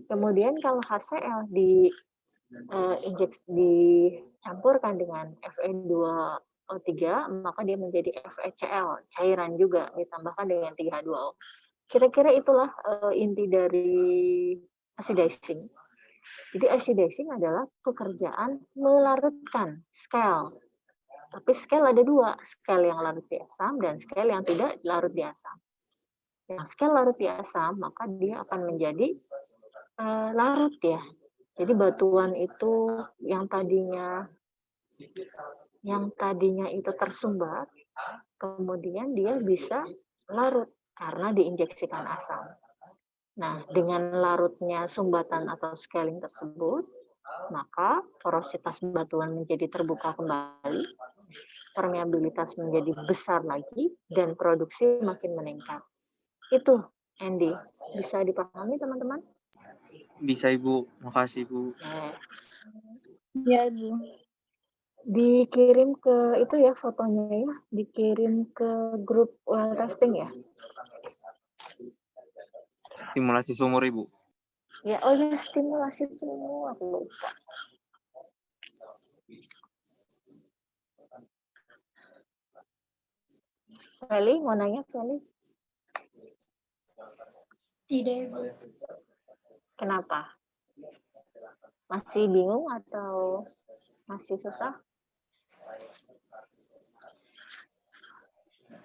Kemudian kalau HCl dicampurkan dengan Fe2O3, maka dia menjadi FeCl, cairan juga ditambahkan dengan 3H2O. Kira-kira itulah inti dari acidizing. Jadi acidizing adalah pekerjaan melarutkan scale. Tapi scale ada dua, scale yang larut di asam dan scale yang tidak larut di asam. Yang scale larut di asam, maka dia akan menjadi larut ya. Jadi batuan itu yang tadinya itu tersumbat, kemudian dia bisa larut karena diinjeksikan asam. Nah, dengan larutnya sumbatan atau scaling tersebut, maka porositas batuan menjadi terbuka kembali, permeabilitas menjadi besar lagi, dan produksi makin meningkat. Itu, Andy. Bisa dipahami, teman-teman? Bisa, Ibu. Makasih, Ibu. Ya, Bu. Dikirim ke itu ya fotonya ya, dikirim ke grup well testing ya. Stimulasi sumur, Ibu. Ya, oh ya, stimulasi sumur, aku lupa. Feli, mau nanya Feli? Tidak, Bu. Kenapa? Masih bingung atau masih susah?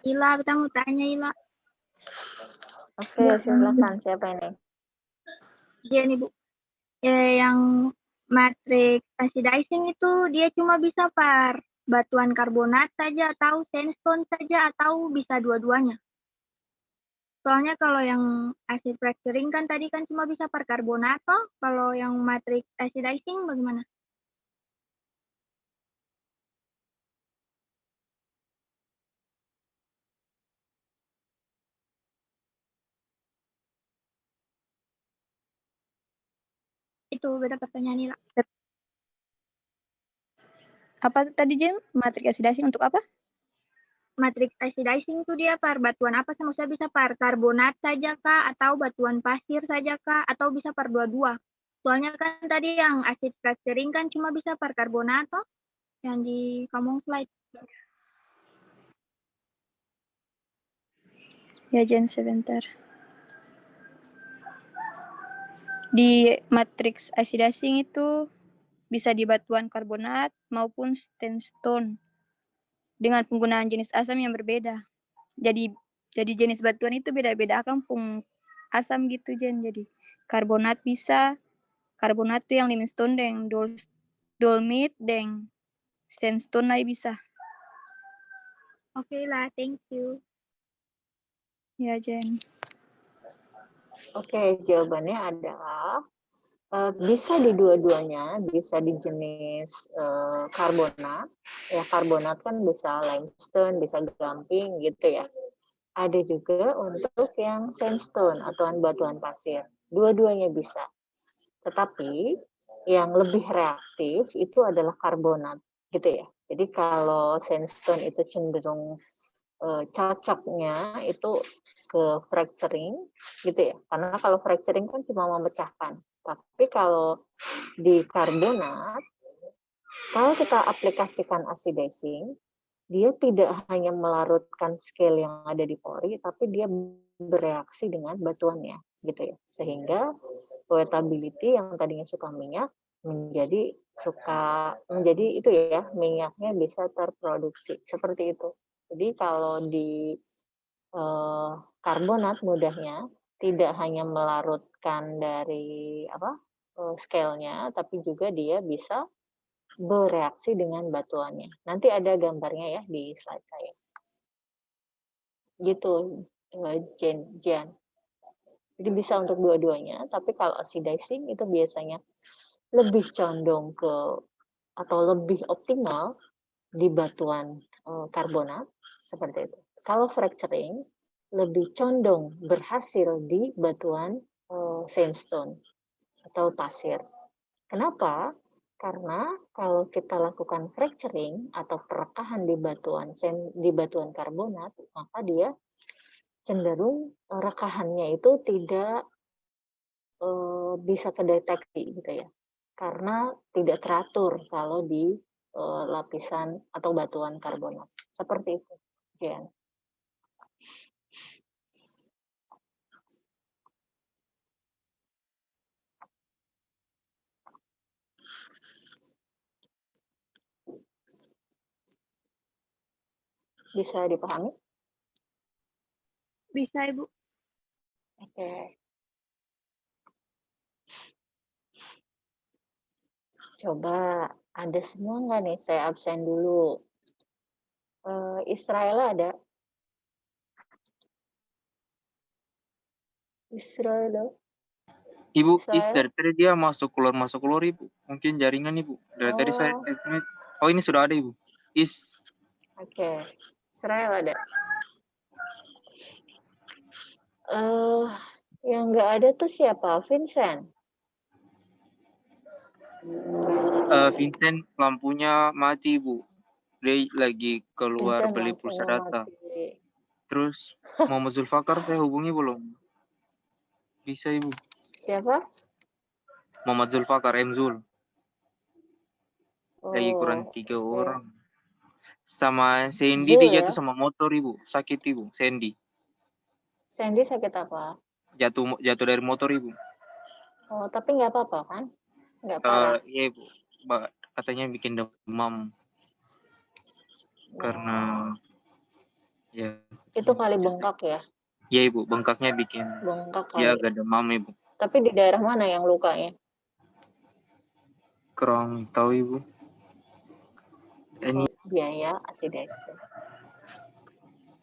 Ila, kita mau tanya Ila. Oke, silakan. Siapa ini? Iya nih, Bu. Yang matriks acidizing itu dia cuma bisa par batuan karbonat saja atau sandstone saja atau bisa dua-duanya. Soalnya kalau yang acid fracturing kan tadi kan cuma bisa par karbonat toh. Kalau yang matriks acidizing bagaimana? Itu beda pertanyaan Ila. Apa tadi Jen? Matriks acidizing untuk apa? Matriks acidizing itu dia par batuan apa sih? Maksudnya bisa par karbonat saja kah? Atau batuan pasir saja kah? Atau bisa par dua-dua? Soalnya kan tadi yang acid fracturing kan cuma bisa par karbonat toh? Yang di kamu slide. Ya Jen, sebentar. Di matriks acidizing itu bisa di batuan karbonat maupun sandstone dengan penggunaan jenis asam yang berbeda. Jadi jenis batuan itu beda-beda kampung asam gitu Jen. Jadi karbonat bisa, karbonat itu yang limestone dan dolomit dan sandstone lah bisa. Oke lah, thank you. Ya Jen. Oke, jawabannya adalah bisa di dua-duanya, bisa di jenis karbonat. Ya, karbonat kan bisa limestone, bisa gamping gitu ya. Ada juga untuk yang sandstone atau batuan pasir. Dua-duanya bisa. Tetapi yang lebih reaktif itu adalah karbonat gitu ya. Jadi kalau sandstone itu cenderung cocoknya itu ke fracturing gitu ya. Karena kalau fracturing kan cuma memecahkan. Tapi kalau di karbonat, kalau kita aplikasikan acidizing, dia tidak hanya melarutkan scale yang ada di pori, tapi dia bereaksi dengan batuannya gitu ya. Sehingga poetability yang tadinya suka minyak menjadi itu ya, minyaknya bisa terproduksi seperti itu. Jadi kalau di karbonat mudahnya tidak hanya melarutkan dari scale-nya, tapi juga dia bisa bereaksi dengan batuannya. Nanti ada gambarnya ya di slide saya. Gitu, Jan. Jadi bisa untuk dua-duanya, tapi kalau acidizing itu biasanya lebih condong ke atau lebih optimal di batuan karbonat seperti itu. Kalau fracturing lebih condong berhasil di batuan sandstone atau pasir. Kenapa? Karena kalau kita lakukan fracturing atau perekahan di batuan karbonat, maka dia cenderung rekahannya itu tidak bisa kedeteksi gitu ya. Karena tidak teratur kalau di lapisan atau batuan karbonat. Seperti itu, Jen. Bisa dipahami? Bisa, Ibu. Oke. Coba ada semua nggak nih? Saya absen dulu. Israel ada? Israel? Ibu, Israel? dari tadi dia masuk keluar Ibu. Mungkin jaringan Ibu. Dari tadi saya Oh, oh ini sudah ada Ibu. oke. Israel ada? Yang nggak ada tuh siapa? Vincent? Vincent lampunya mati Ibu. Dia lagi keluar Vincent beli pulsa lampunya data. mati. Terus Muhammad Zulfakar saya hubungi belum? Bisa Ibu. Siapa? Muhammad Zulfakar Zul. Lagi kurang Oh, 3 oke. orang. Sama Sandy Zul dia ya? jatuh sama motor Ibu. Sakit Ibu, Sandy. Sandy sakit apa? Jatuh dari motor Ibu. Oh, tapi nggak apa-apa kan? Nggak parah. Iya Ibu. Katanya bikin demam karena ya. Itu kali bengkak ya? Iya Ibu, bengkaknya bikin Bengkak dia kali. agak demam Ibu. Tapi di daerah mana yang lukanya? Kurang tahu Ibu. Ini Biaya asidasi.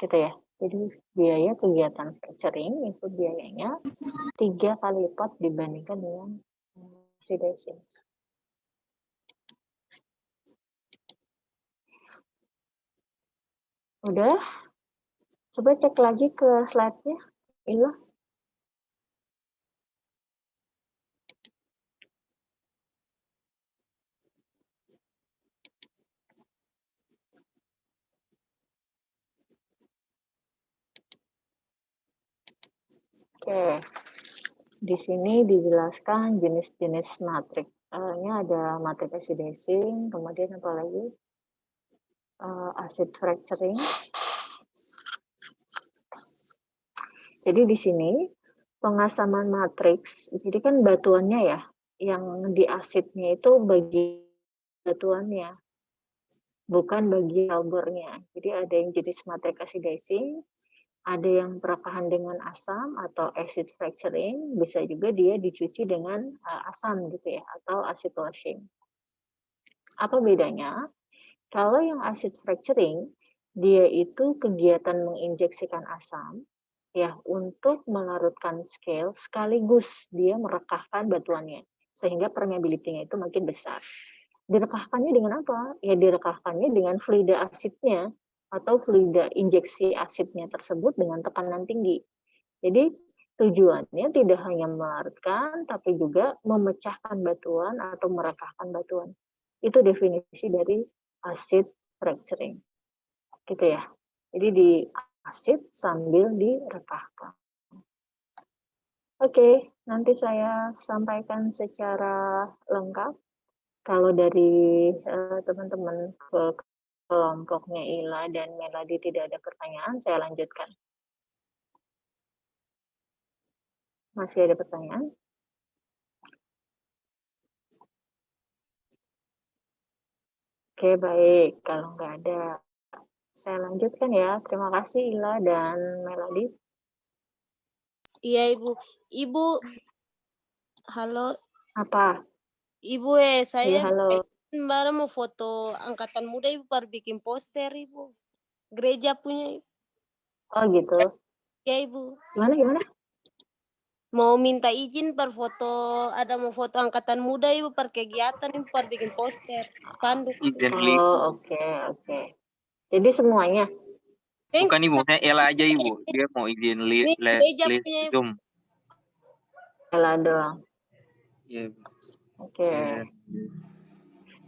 Gitu ya. Jadi biaya kegiatan fracturing itu biayanya 3 kali lipat dibandingkan dengan asidasi. Udah? Coba cek lagi ke slide-nya. Ila. Oke. Di sini dijelaskan jenis-jenis matrik. Ini ada matrik acidizing, kemudian apa lagi? Acid fracturing. Jadi di sini pengasaman matriks, jadi kan batuannya ya, yang di asidnya itu bagi batuannya, bukan bagi halbornya. Jadi ada yang jenis matrik acidizing, ada yang perakahan dengan asam atau acid fracturing, bisa juga dia dicuci dengan asam gitu ya, atau acid washing. Apa bedanya? Kalau yang acid fracturing, dia itu kegiatan menginjeksikan asam ya untuk melarutkan scale sekaligus dia merekahkan batuannya sehingga permeability-nya itu makin besar. Direkahkannya dengan apa? Ya direkahkannya dengan fluida asidnya atau fluida injeksi asidnya tersebut dengan tekanan tinggi. Jadi tujuannya tidak hanya melarutkan tapi juga memecahkan batuan atau merekahkan batuan. Itu definisi dari acid fracturing. Gitu ya. Jadi di asid sambil direkahkan. Oke, nanti saya sampaikan secara lengkap. Kalau dari teman-teman ke kelompoknya Ila dan Melody tidak ada pertanyaan, saya lanjutkan. Masih ada pertanyaan? Oke, baik. Kalau nggak ada, saya lanjutkan ya. Terima kasih Ila dan Melody. Iya Ibu. Ibu, halo. Apa? Ibu Iya, saya halo. baru mau foto angkatan muda Ibu baru bikin poster Ibu. Gereja punya Ibu. Oh gitu. Ya Ibu. Gimana? Mau minta izin per foto, ada mau foto angkatan muda Ibu per kegiatan Ibu per bikin poster, spanduk. Oh, oke. Jadi semuanya? bukan Ibu, saya Ella aja Ibu. Dia mau izin Ini gereja list punya Ibu. Zoom. Ella doang. Iya. Oke.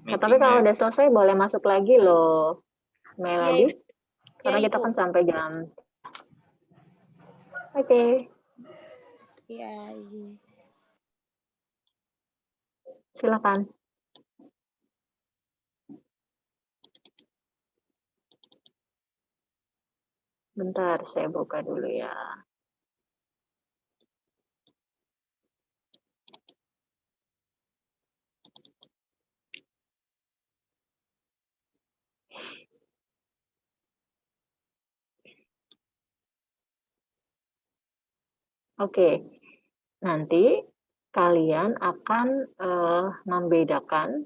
Meeting Tapi kalau udah selesai boleh masuk lagi loh, Melody. Iya, Karena kita Ibu. kan sampai jam. Oke. Iya, Ibu. Silakan. Bentar, saya buka dulu ya. Oke, nanti kalian akan membedakan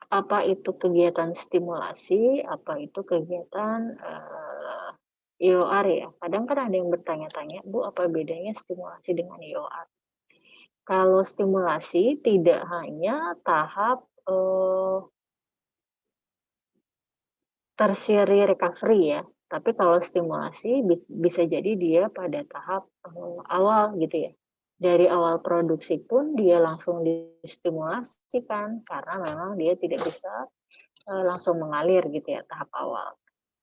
apa itu kegiatan stimulasi, apa itu kegiatan IOR ya. Kadang kan ada yang bertanya-tanya, Bu, apa bedanya stimulasi dengan IOR? Kalau stimulasi tidak hanya tahap tertiary recovery ya, tapi kalau stimulasi bisa jadi dia pada tahap awal gitu ya. Dari awal produksi pun dia langsung distimulasikan karena memang dia tidak bisa langsung mengalir gitu ya tahap awal.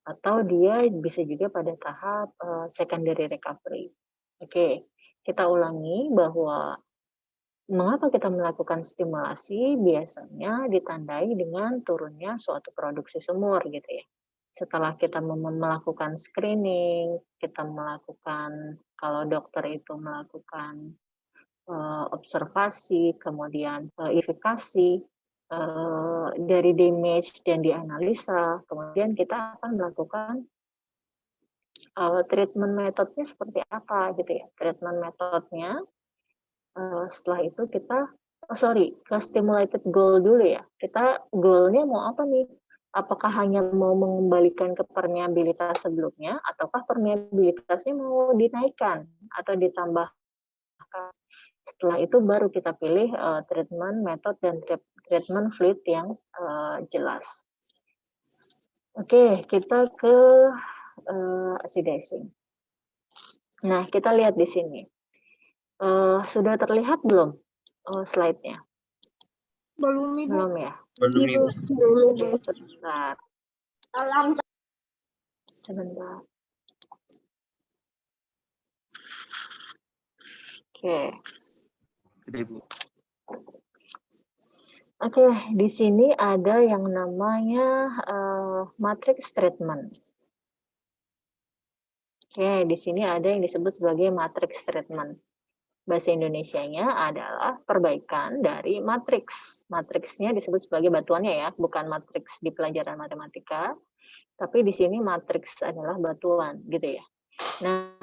Atau dia bisa juga pada tahap secondary recovery. Oke, kita ulangi bahwa mengapa kita melakukan stimulasi biasanya ditandai dengan turunnya suatu produksi sumur gitu ya. Setelah kita melakukan screening, kita melakukan, kalau dokter itu melakukan observasi, kemudian verifikasi dari damage dan dianalisa, kemudian kita akan melakukan treatment metodenya seperti apa gitu ya. Treatment metodenya setelah itu kita ke stimulated goal dulu ya. Kita goalnya mau apa nih? Apakah hanya mau mengembalikan ke permeabilitas sebelumnya, ataukah permeabilitasnya mau dinaikkan atau ditambahkan? Setelah itu baru kita pilih treatment method dan treatment fluid yang jelas. Oke, kita ke acidizing. Nah, kita lihat di sini. Sudah terlihat belum slide-nya? Belum, Ibu. Belum ya? Belum, Ibu. Oke, sebentar. Sebentar. Oke. Sudah, Ibu. Oke, di sini ada yang namanya matrix treatment. Oke, di sini ada yang disebut sebagai matrix treatment. Bahasa Indonesianya adalah perbaikan dari matriks. Matriksnya disebut sebagai batuannya ya, bukan matriks di pelajaran matematika, tapi di sini matriks adalah batuan, gitu ya. Nah,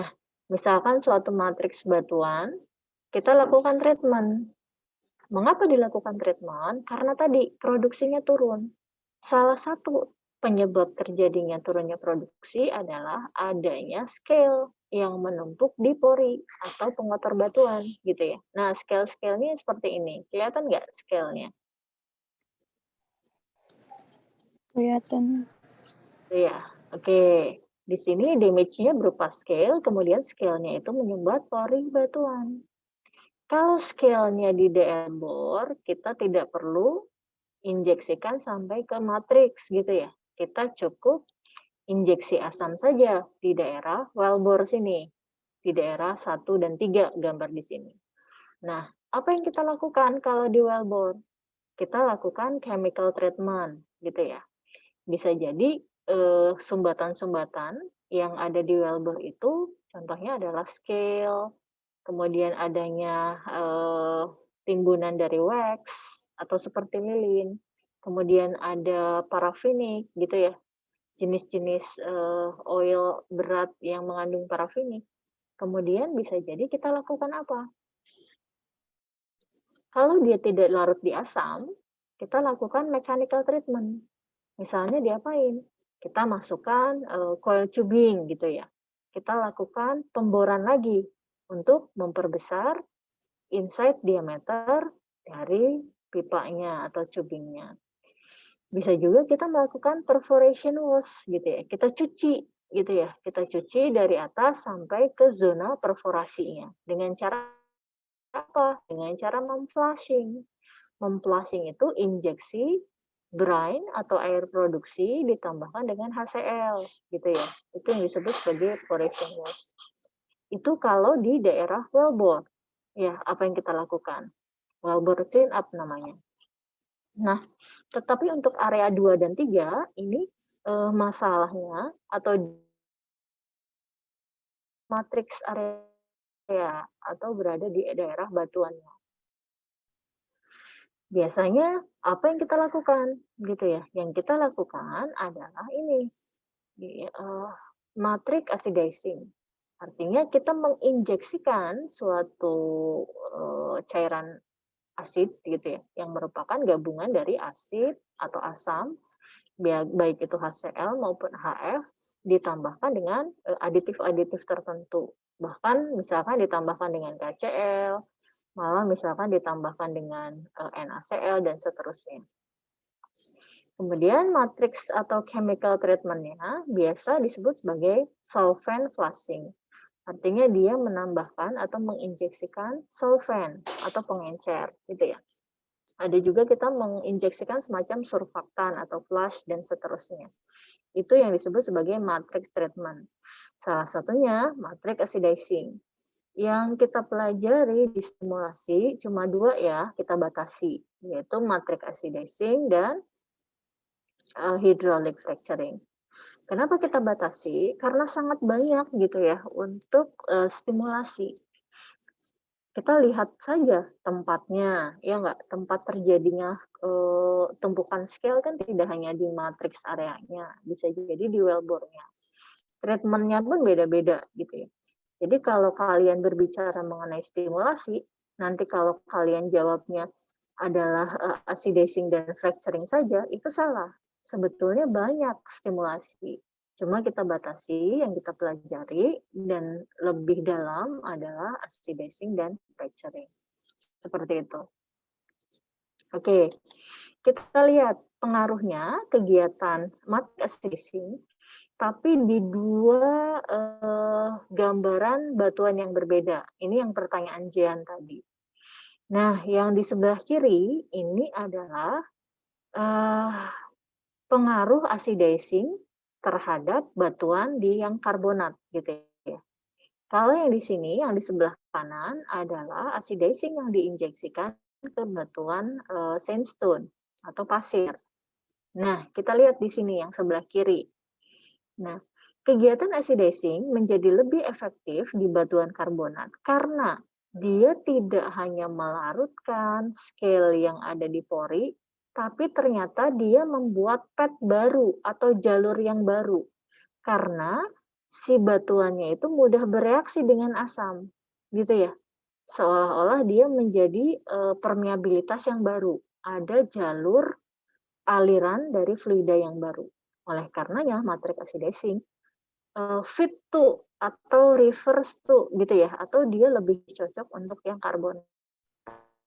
misalkan suatu matriks batuan, kita lakukan treatment. Mengapa dilakukan treatment? Karena tadi produksinya turun. Salah satu penyebab terjadinya turunnya produksi adalah adanya scale yang menumpuk di pori atau pengotor batuan gitu ya. Nah, scale-scale-nya seperti ini. Kelihatan nggak scale-nya? Kelihatan. Iya, oke. Di sini damage-nya berupa scale, kemudian scale-nya itu menyumbat pori batuan. Kalau scale-nya di daerah bor, kita tidak perlu injeksikan sampai ke matriks gitu ya. Kita cukup injeksi asam saja di daerah wellbore sini, di daerah 1 dan 3 gambar di sini. Nah, apa yang kita lakukan kalau di wellbore? Kita lakukan chemical treatment gitu ya. Bisa jadi sumbatan-sumbatan yang ada di wellbore itu contohnya adalah scale, kemudian adanya timbunan dari wax atau seperti lilin, kemudian ada parafinik gitu ya, jenis-jenis oil berat yang mengandung parafinik. Kemudian bisa jadi kita lakukan apa? Kalau dia tidak larut di asam, kita lakukan mechanical treatment. Misalnya diapain? Kita masukkan coil tubing gitu ya. Kita lakukan pemboran lagi untuk memperbesar inside diameter dari pipanya atau tubingnya. Bisa juga kita melakukan perforation wash gitu ya. Kita cuci gitu ya. Kita cuci dari atas sampai ke zona perforasinya. Dengan cara apa? Dengan cara memflushing. Memflushing itu injeksi brine atau air produksi ditambahkan dengan HCl gitu ya. Itu yang disebut sebagai perforation wash. Itu kalau di daerah wellbore. Ya, apa yang kita lakukan? wellbore clean up namanya. Nah, tetapi untuk area 2 dan 3 ini masalahnya atau matriks area atau berada di daerah batuannya. Biasanya apa yang kita lakukan gitu ya? Yang kita lakukan adalah ini matrix acidizing. Artinya kita menginjeksikan suatu cairan asid gitu ya, yang merupakan gabungan dari asid atau asam, baik itu HCl maupun HF, ditambahkan dengan aditif-aditif tertentu. Bahkan misalkan ditambahkan dengan KCl, malah misalkan ditambahkan dengan NaCl dan seterusnya. Kemudian matrix atau chemical treatment-nya biasa disebut sebagai solvent flushing. Artinya dia menambahkan atau menginjeksikan solvent atau pengencer gitu ya. Ada juga kita menginjeksikan semacam surfaktan atau flush dan seterusnya. Itu yang disebut sebagai matrix treatment. Salah satunya matrix acidizing. Yang kita pelajari di stimulasi cuma 2 ya, kita batasi, yaitu matrix acidizing dan hydraulic fracturing. Kenapa kita batasi? Karena sangat banyak gitu ya untuk stimulasi. Kita lihat saja tempatnya, ya nggak? Tempat terjadinya tumpukan scale kan tidak hanya di matriks areanya, bisa jadi di wellbore-nya. Treatment-nya pun beda-beda gitu ya. Jadi kalau kalian berbicara mengenai stimulasi, nanti kalau kalian jawabnya adalah acidizing dan fracturing saja, itu salah. Sebetulnya banyak stimulasi. Cuma kita batasi, yang kita pelajari, dan lebih dalam adalah acidizing dan fracturing. Seperti itu. Oke, kita lihat pengaruhnya kegiatan matrix acidizing, tapi di 2 gambaran batuan yang berbeda. Ini yang pertanyaan Jian tadi. Nah, yang di sebelah kiri ini adalah pengaruh acidizing terhadap batuan di yang karbonat gitu ya. Kalau yang di sini, yang di sebelah kanan adalah acidizing yang diinjeksikan ke batuan sandstone atau pasir. Nah, kita lihat di sini yang sebelah kiri. Nah, kegiatan acidizing menjadi lebih efektif di batuan karbonat karena dia tidak hanya melarutkan scale yang ada di pori, tapi ternyata dia membuat pad baru atau jalur yang baru. Karena si batuannya itu mudah bereaksi dengan asam, gitu ya. Seolah-olah dia menjadi permeabilitas yang baru. Ada jalur aliran dari fluida yang baru. Oleh karenanya matrix acidizing fit to atau reverse to gitu ya, atau dia lebih cocok untuk yang karbon.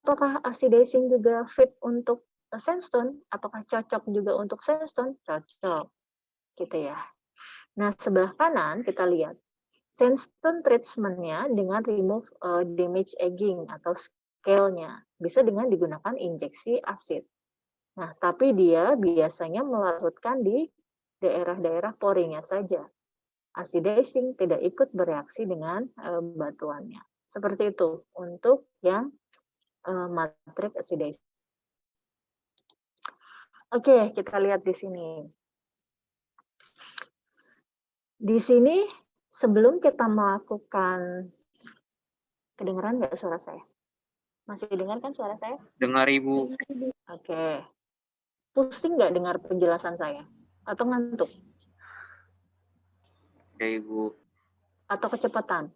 Apakah acidizing juga fit untuk sandstone? Apakah cocok juga untuk sandstone? Cocok, gitu ya. Nah, sebelah kanan kita lihat sandstone treatment-nya dengan remove damage aging atau scale-nya. Bisa dengan digunakan injeksi asid. Nah, tapi dia biasanya melarutkan di daerah-daerah porinya saja. Acidizing tidak ikut bereaksi dengan batuannya. Seperti itu untuk yang matrix acidizing. Oke, kita lihat di sini. Di sini sebelum kita melakukan, kedengeran nggak suara saya? Masih dengar kan suara saya? Dengar Ibu. Oke. Pusing nggak dengar penjelasan saya? Atau ngantuk? Ya Ibu. Atau kecepatan?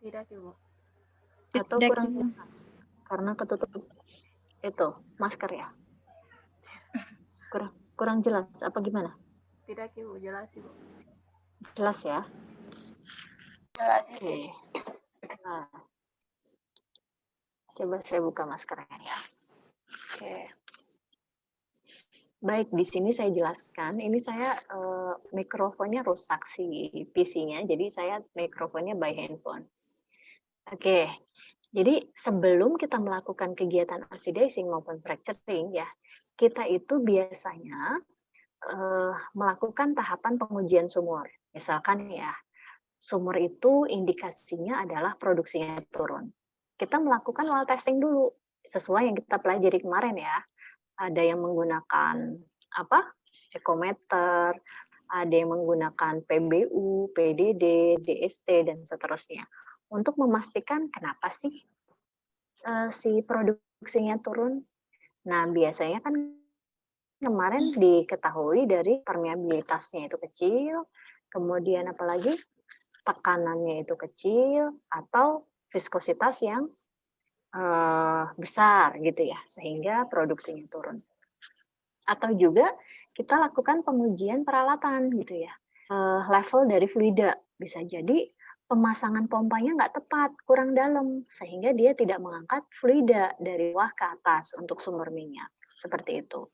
Tidak, Ibu. Atau Tidak, kurang Ibu. jelas? Karena ketutup itu masker ya? Kurang jelas apa gimana? Tidak, Ibu. Jelas, Ibu. Jelas ya? Jelas Ibu. Oke. Nah, coba saya buka maskernya ya. Oke. Baik, di sini saya jelaskan. Ini saya mikrofonnya rusak si PC-nya, jadi saya mikrofonnya by handphone. Oke. Jadi sebelum kita melakukan kegiatan acidizing maupun fracturing ya, kita itu biasanya melakukan tahapan pengujian sumur. Misalkan ya, sumur itu indikasinya adalah produksinya turun. Kita melakukan well testing dulu. sesuai yang kita pelajari kemarin ya. Ada yang menggunakan ekometer, ada yang menggunakan PBU, PDD, DST, dan seterusnya. Untuk memastikan kenapa sih si produksinya turun. Nah, biasanya kan kemarin diketahui dari permeabilitasnya itu kecil, kemudian apalagi tekanannya itu kecil, atau viskositas yang besar gitu ya, sehingga produksinya turun. Atau juga kita lakukan pengujian peralatan gitu ya, level dari fluida. Bisa jadi pemasangan pompanya nggak tepat, kurang dalam, sehingga dia tidak mengangkat fluida dari bawah ke atas untuk sumur minyak. Seperti itu.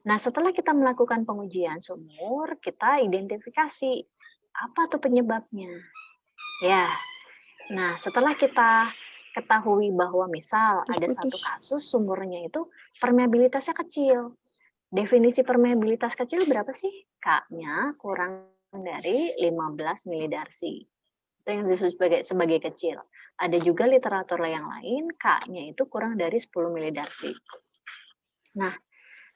Nah, setelah kita melakukan pengujian sumur, kita identifikasi apa tuh penyebabnya. Ya, nah setelah kita ketahui bahwa misal ada satu kasus sumurnya itu permeabilitasnya kecil. Definisi permeabilitas kecil berapa sih? K-nya kurang dari 15 milidarsi. Itu yang disebut sebagai kecil. Ada juga literatur yang lain, K-nya itu kurang dari 10 milidarsi. Nah,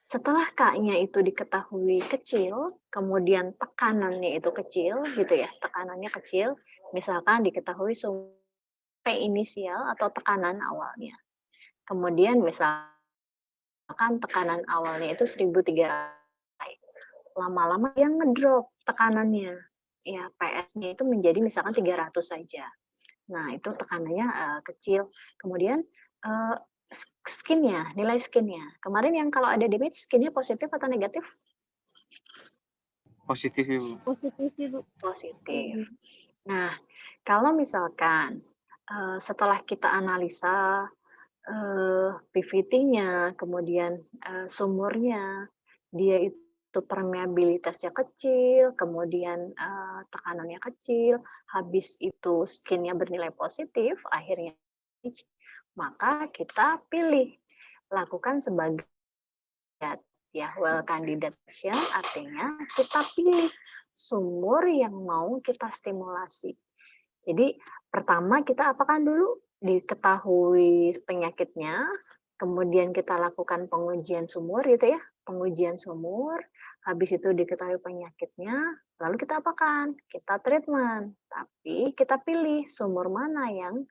setelah K-nya itu diketahui kecil, kemudian tekanannya itu kecil, gitu ya, tekanannya kecil, misalkan diketahui P inisial atau tekanan awalnya. Kemudian misalkan tekanan awalnya itu 1.300. Lama-lama dia ngedrop tekanannya. Ya, PS-nya itu menjadi misalkan 300 saja. Nah, itu tekanannya kecil. Kemudian skin-nya, nilai skin-nya. Kemarin yang kalau ada damage, skin-nya positif atau negatif? Positif, Ibu. Positif, Ibu. Positif. Nah, kalau misalkan setelah kita analisa PVT-nya, kemudian sumurnya, dia itu permeabilitasnya kecil, kemudian tekanannya kecil, habis itu skin-nya bernilai positif, akhirnya maka kita pilih lakukan sebagai ya well candidate selection, artinya kita pilih sumur yang mau kita stimulasi. Jadi pertama kita apakan dulu? Diketahui penyakitnya, kemudian kita lakukan pengujian sumur gitu ya, pengujian sumur, habis itu diketahui penyakitnya, lalu kita apakan? Kita treatment, tapi kita pilih sumur mana yang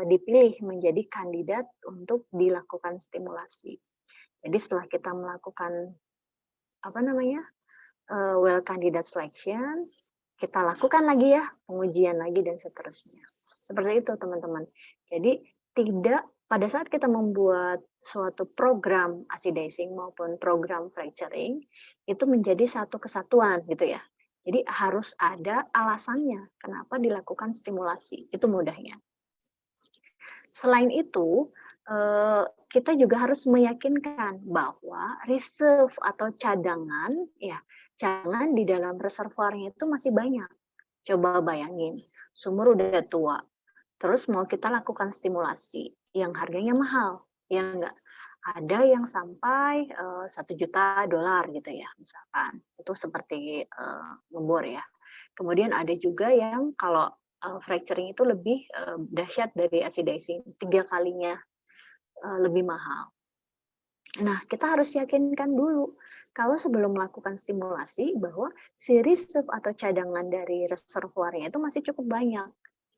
dipilih menjadi kandidat untuk dilakukan stimulasi. Jadi setelah kita melakukan well candidate selection, kita lakukan lagi ya pengujian lagi dan seterusnya. Seperti itu teman-teman. Jadi tidak pada saat kita membuat suatu program acidizing maupun program fracturing itu menjadi satu kesatuan gitu ya. Jadi harus ada alasannya kenapa dilakukan stimulasi. Itu mudahnya. Selain itu, kita juga harus meyakinkan bahwa reserve atau cadangan di dalam reservoirnya itu masih banyak. Coba bayangin, sumur udah tua, terus mau kita lakukan stimulasi yang harganya mahal, ya enggak? Ada yang sampai $1 juta gitu ya, misalkan. Itu seperti ngebor ya. Kemudian ada juga yang kalau fracturing itu lebih dahsyat dari acidizing, 3 kalinya lebih mahal. Nah, kita harus yakinkan dulu kalau sebelum melakukan stimulasi bahwa si reserve atau cadangan dari reservoirnya itu masih cukup banyak.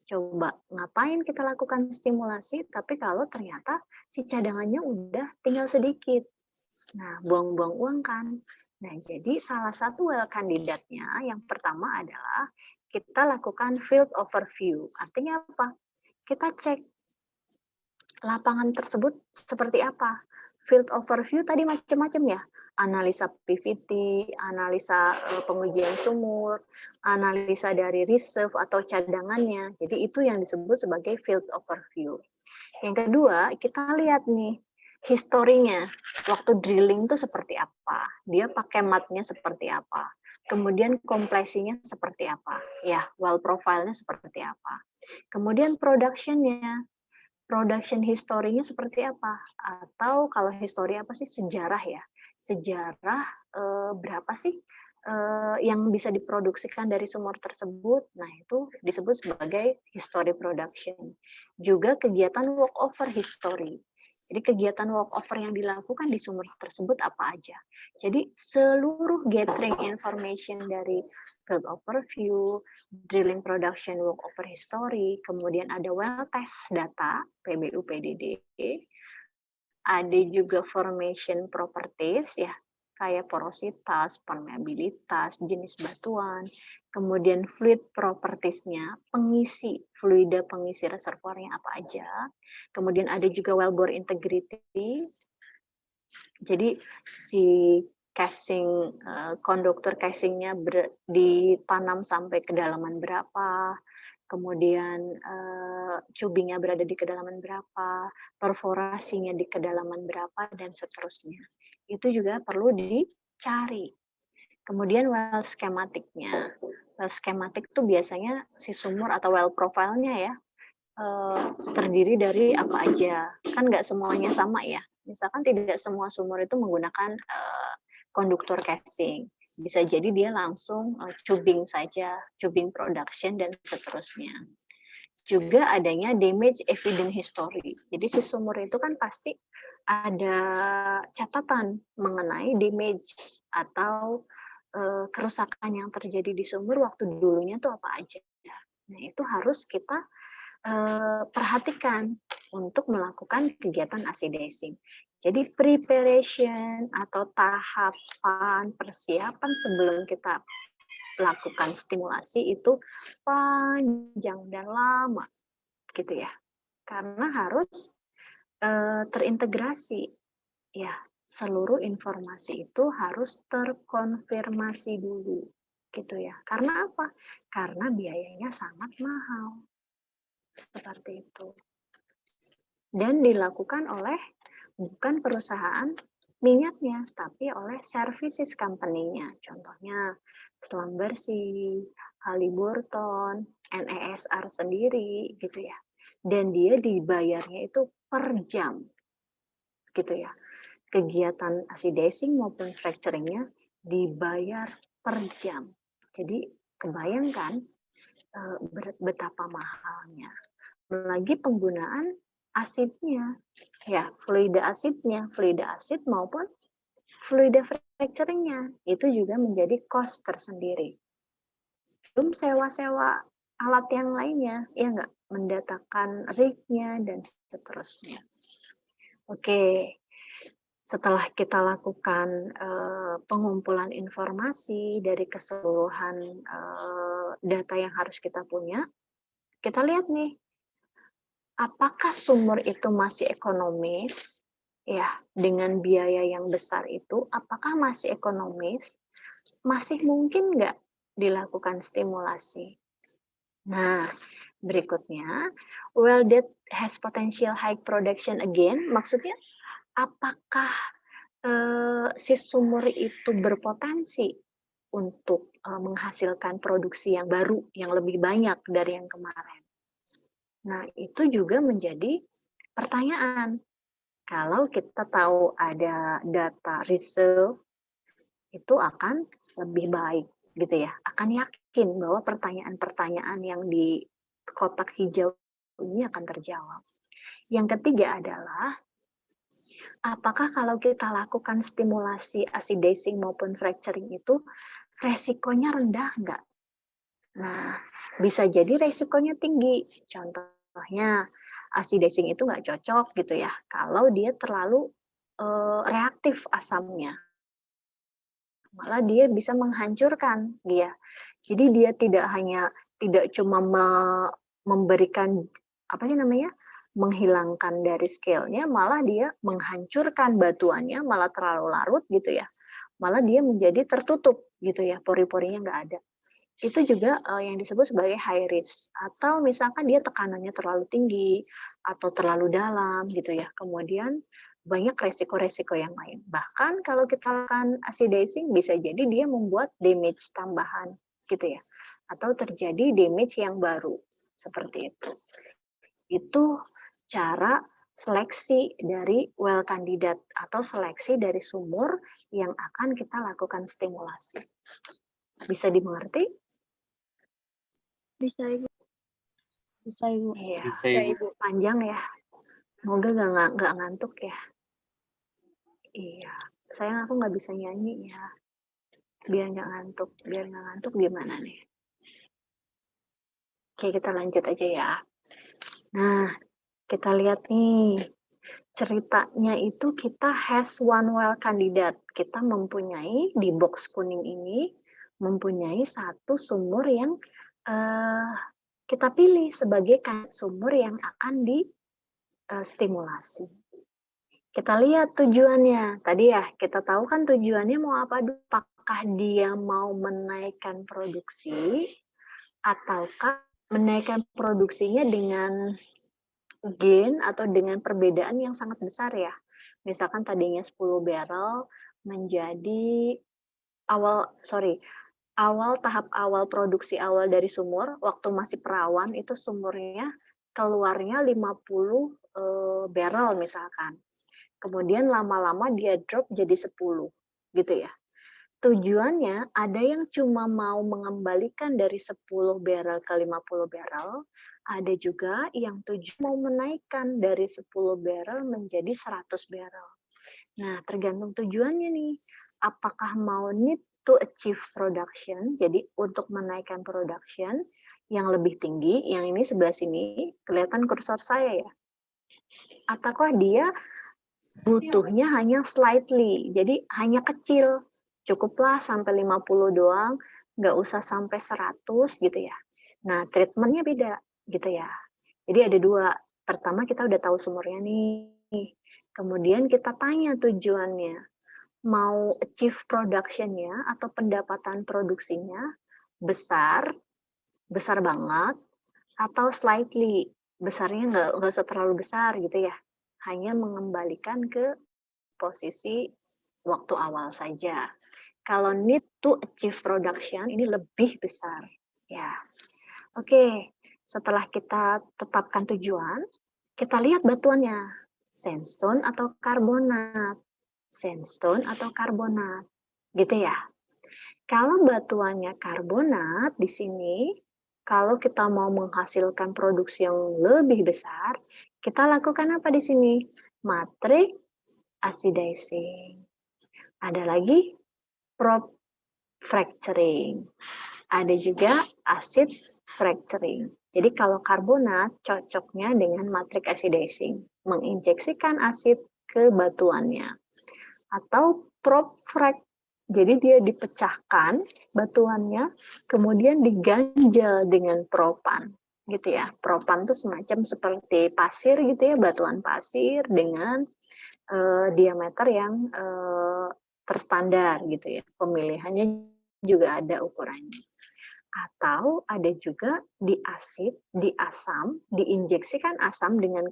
Coba ngapain kita lakukan stimulasi, tapi kalau ternyata si cadangannya udah tinggal sedikit. Nah, buang-buang uang kan. Nah, jadi salah satu well kandidatnya yang pertama adalah kita lakukan field overview. Artinya apa? Kita cek lapangan tersebut seperti apa. Field overview tadi macam-macam ya. Analisa PVT, analisa pengujian sumur, analisa dari reserve atau cadangannya. Jadi itu yang disebut sebagai field overview. Yang kedua, kita lihat nih historinya, waktu drilling itu seperti apa, dia pakai matnya seperti apa, kemudian kompresinya seperti apa, ya well profile-nya seperti apa, kemudian production-nya, production history-nya seperti apa, atau kalau history apa sih, sejarah ya, sejarah berapa sih yang bisa diproduksikan dari sumur tersebut, nah itu disebut sebagai history production. Juga kegiatan walkover history. Jadi kegiatan walkover yang dilakukan di sumur tersebut apa aja. Jadi seluruh gathering information dari field overview, drilling production walkover history, kemudian ada well test data, PBU PDD, ada juga formation properties ya, kayak porositas, permeabilitas, jenis batuan, kemudian fluid properties-nya, fluida pengisi reservoirnya apa aja, kemudian ada juga wellbore integrity, jadi si casing, konduktor casingnya ditanam sampai kedalaman berapa, kemudian tubingnya berada di kedalaman berapa, perforasinya di kedalaman berapa, dan seterusnya. Itu juga perlu dicari. Kemudian well schematic-nya. Well schematic itu biasanya si sumur atau well profile-nya ya, terdiri dari apa aja. Kan nggak semuanya sama ya. Misalkan tidak semua sumur itu menggunakan konduktor casing. Bisa jadi dia langsung tubing saja, tubing production, dan seterusnya. Juga adanya damage evidence history. Jadi si sumur itu kan pasti ada catatan mengenai damage atau kerusakan yang terjadi di sumur waktu dulunya tuh apa aja. Nah itu harus kita perhatikan untuk melakukan kegiatan acidizing. Jadi preparation atau tahapan persiapan sebelum kita lakukan stimulasi itu panjang dan lama, gitu ya. Karena harus terintegrasi, ya. Seluruh informasi itu harus terkonfirmasi dulu, gitu ya. Karena apa? Karena biayanya sangat mahal. Seperti itu. Dan dilakukan oleh bukan perusahaan minyaknya, tapi oleh services company-nya. Contohnya Selam Bersih, Halliburton, NESR sendiri, gitu ya. Dan dia dibayarnya itu per jam, gitu ya. Kegiatan acidizing maupun fracturing-nya dibayar per jam. Jadi kebayangkan betapa mahalnya. Lagi penggunaan asidnya, ya fluida asidnya, fluida asid maupun fluida fracturingnya, itu juga menjadi cost tersendiri. Belum sewa-sewa alat yang lainnya, ya nggak, mendatakan rig-nya dan seterusnya. Oke, setelah kita lakukan pengumpulan informasi dari keseluruhan data yang harus kita punya, kita lihat nih, apakah sumur itu masih ekonomis, ya, dengan biaya yang besar itu, apakah masih ekonomis, masih mungkin nggak dilakukan stimulasi. Nah, berikutnya, well that has potential high production again, maksudnya apakah si sumur itu berpotensi untuk menghasilkan produksi yang baru, yang lebih banyak dari yang kemarin. Nah, itu juga menjadi pertanyaan. Kalau kita tahu ada data reserve, itu akan lebih baik, gitu ya. Akan yakin bahwa pertanyaan-pertanyaan yang di kotak hijau ini akan terjawab. Yang ketiga adalah, apakah kalau kita lakukan stimulasi acidizing maupun fracturing itu, resikonya rendah nggak? Nah, bisa jadi resikonya tinggi. Contohnya, acidizing itu nggak cocok gitu ya, kalau dia terlalu reaktif asamnya. Malah dia bisa menghancurkan dia. Jadi dia tidak cuma memberikan, menghilangkan dari scale-nya, malah dia menghancurkan batuannya, malah terlalu larut gitu ya. Malah dia menjadi tertutup gitu ya, pori-porinya nggak ada. Itu juga yang disebut sebagai high risk. Atau misalkan dia tekanannya terlalu tinggi atau terlalu dalam gitu ya. Kemudian banyak resiko-resiko yang lain. Bahkan kalau kita lakukan acidizing bisa jadi dia membuat damage tambahan gitu ya. Atau terjadi damage yang baru seperti itu. Itu cara seleksi dari well candidate atau seleksi dari sumur yang akan kita lakukan stimulasi. Bisa dimengerti? Bisa Ibu. Bisa Ibu. Iya, Bisa Bisa, Ibu. Ibu. panjang ya. Semoga nggak ngantuk ya. Iya, sayang aku nggak bisa nyanyi ya. Biar nggak ngantuk gimana nih? Oke, kita lanjut aja ya. Nah, kita lihat nih. Ceritanya itu kita has one well candidate. Kita mempunyai di box kuning ini mempunyai satu sumur yang kita pilih sebagai sumur yang akan distimulasi. Kita lihat tujuannya. Tadi ya, kita tahu kan tujuannya mau apa dulu. Apakah dia mau menaikkan produksi ataukah menaikkan produksinya dengan gain atau dengan perbedaan yang sangat besar ya. Misalkan tadinya 10 barrel menjadi tahap awal produksi awal dari sumur, waktu masih perawan itu sumurnya keluarnya 50 barrel misalkan. Kemudian lama-lama dia drop jadi 10 gitu ya. Tujuannya ada yang cuma mau mengembalikan dari 10 barrel ke 50 barrel, ada juga yang mau menaikkan dari 10 barrel menjadi 100 barrel. Nah, tergantung tujuannya nih. Apakah mau need to achieve production, jadi untuk menaikkan production yang lebih tinggi, yang ini sebelah sini, kelihatan kursor saya ya. Ataukah dia butuhnya hanya slightly, jadi hanya kecil. Cukuplah sampai 50 doang, nggak usah sampai 100 gitu ya. Nah, treatmentnya beda gitu ya. Jadi ada dua. Pertama kita udah tahu sumurnya nih. Kemudian kita tanya tujuannya. Mau achieve production-nya atau pendapatan produksinya besar banget, atau slightly, besarnya nggak usah terlalu besar gitu ya. Hanya mengembalikan ke posisi waktu awal saja. Kalau need to achieve production ini lebih besar ya. Oke, setelah kita tetapkan tujuan, kita lihat batuannya, sandstone atau karbonat. Sandstone atau karbonat. Gitu ya. Kalau batuannya karbonat di sini, kalau kita mau menghasilkan produksi yang lebih besar, kita lakukan apa di sini? Matrix acidizing. Ada lagi prop fracturing. Ada juga acid fracturing. Jadi kalau karbonat cocoknya dengan matrix acidizing, menginjeksikan asid ke batuannya. Atau prop frac, jadi dia dipecahkan batuannya, kemudian diganjal dengan propan. Gitu ya. Propan itu semacam seperti pasir gitu ya, batuan pasir dengan diameter yang terstandar gitu ya. Pemilihannya juga ada ukurannya. Atau ada juga diasam, diinjeksikan asam dengan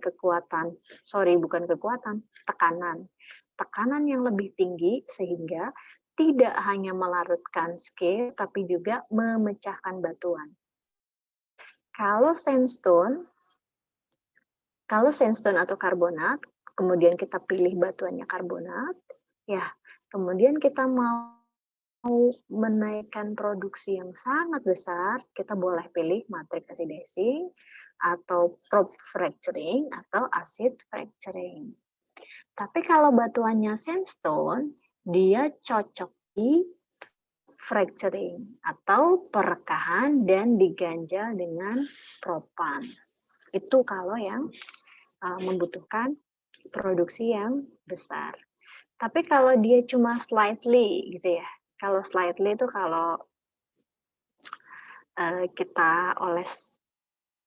tekanan. Tekanan yang lebih tinggi sehingga tidak hanya melarutkan scale tapi juga memecahkan batuan. Kalau sandstone atau karbonat, kemudian kita pilih batuannya karbonat, ya, kemudian kita mau menaikkan produksi yang sangat besar, kita boleh pilih matrix acidizing atau prop fracturing atau acid fracturing. Tapi kalau batuannya sandstone, dia cocok di fracturing atau perekahan dan diganjal dengan propan. Itu kalau yang membutuhkan produksi yang besar. Tapi kalau dia cuma slightly gitu ya. Kalau slightly itu kalau kita oles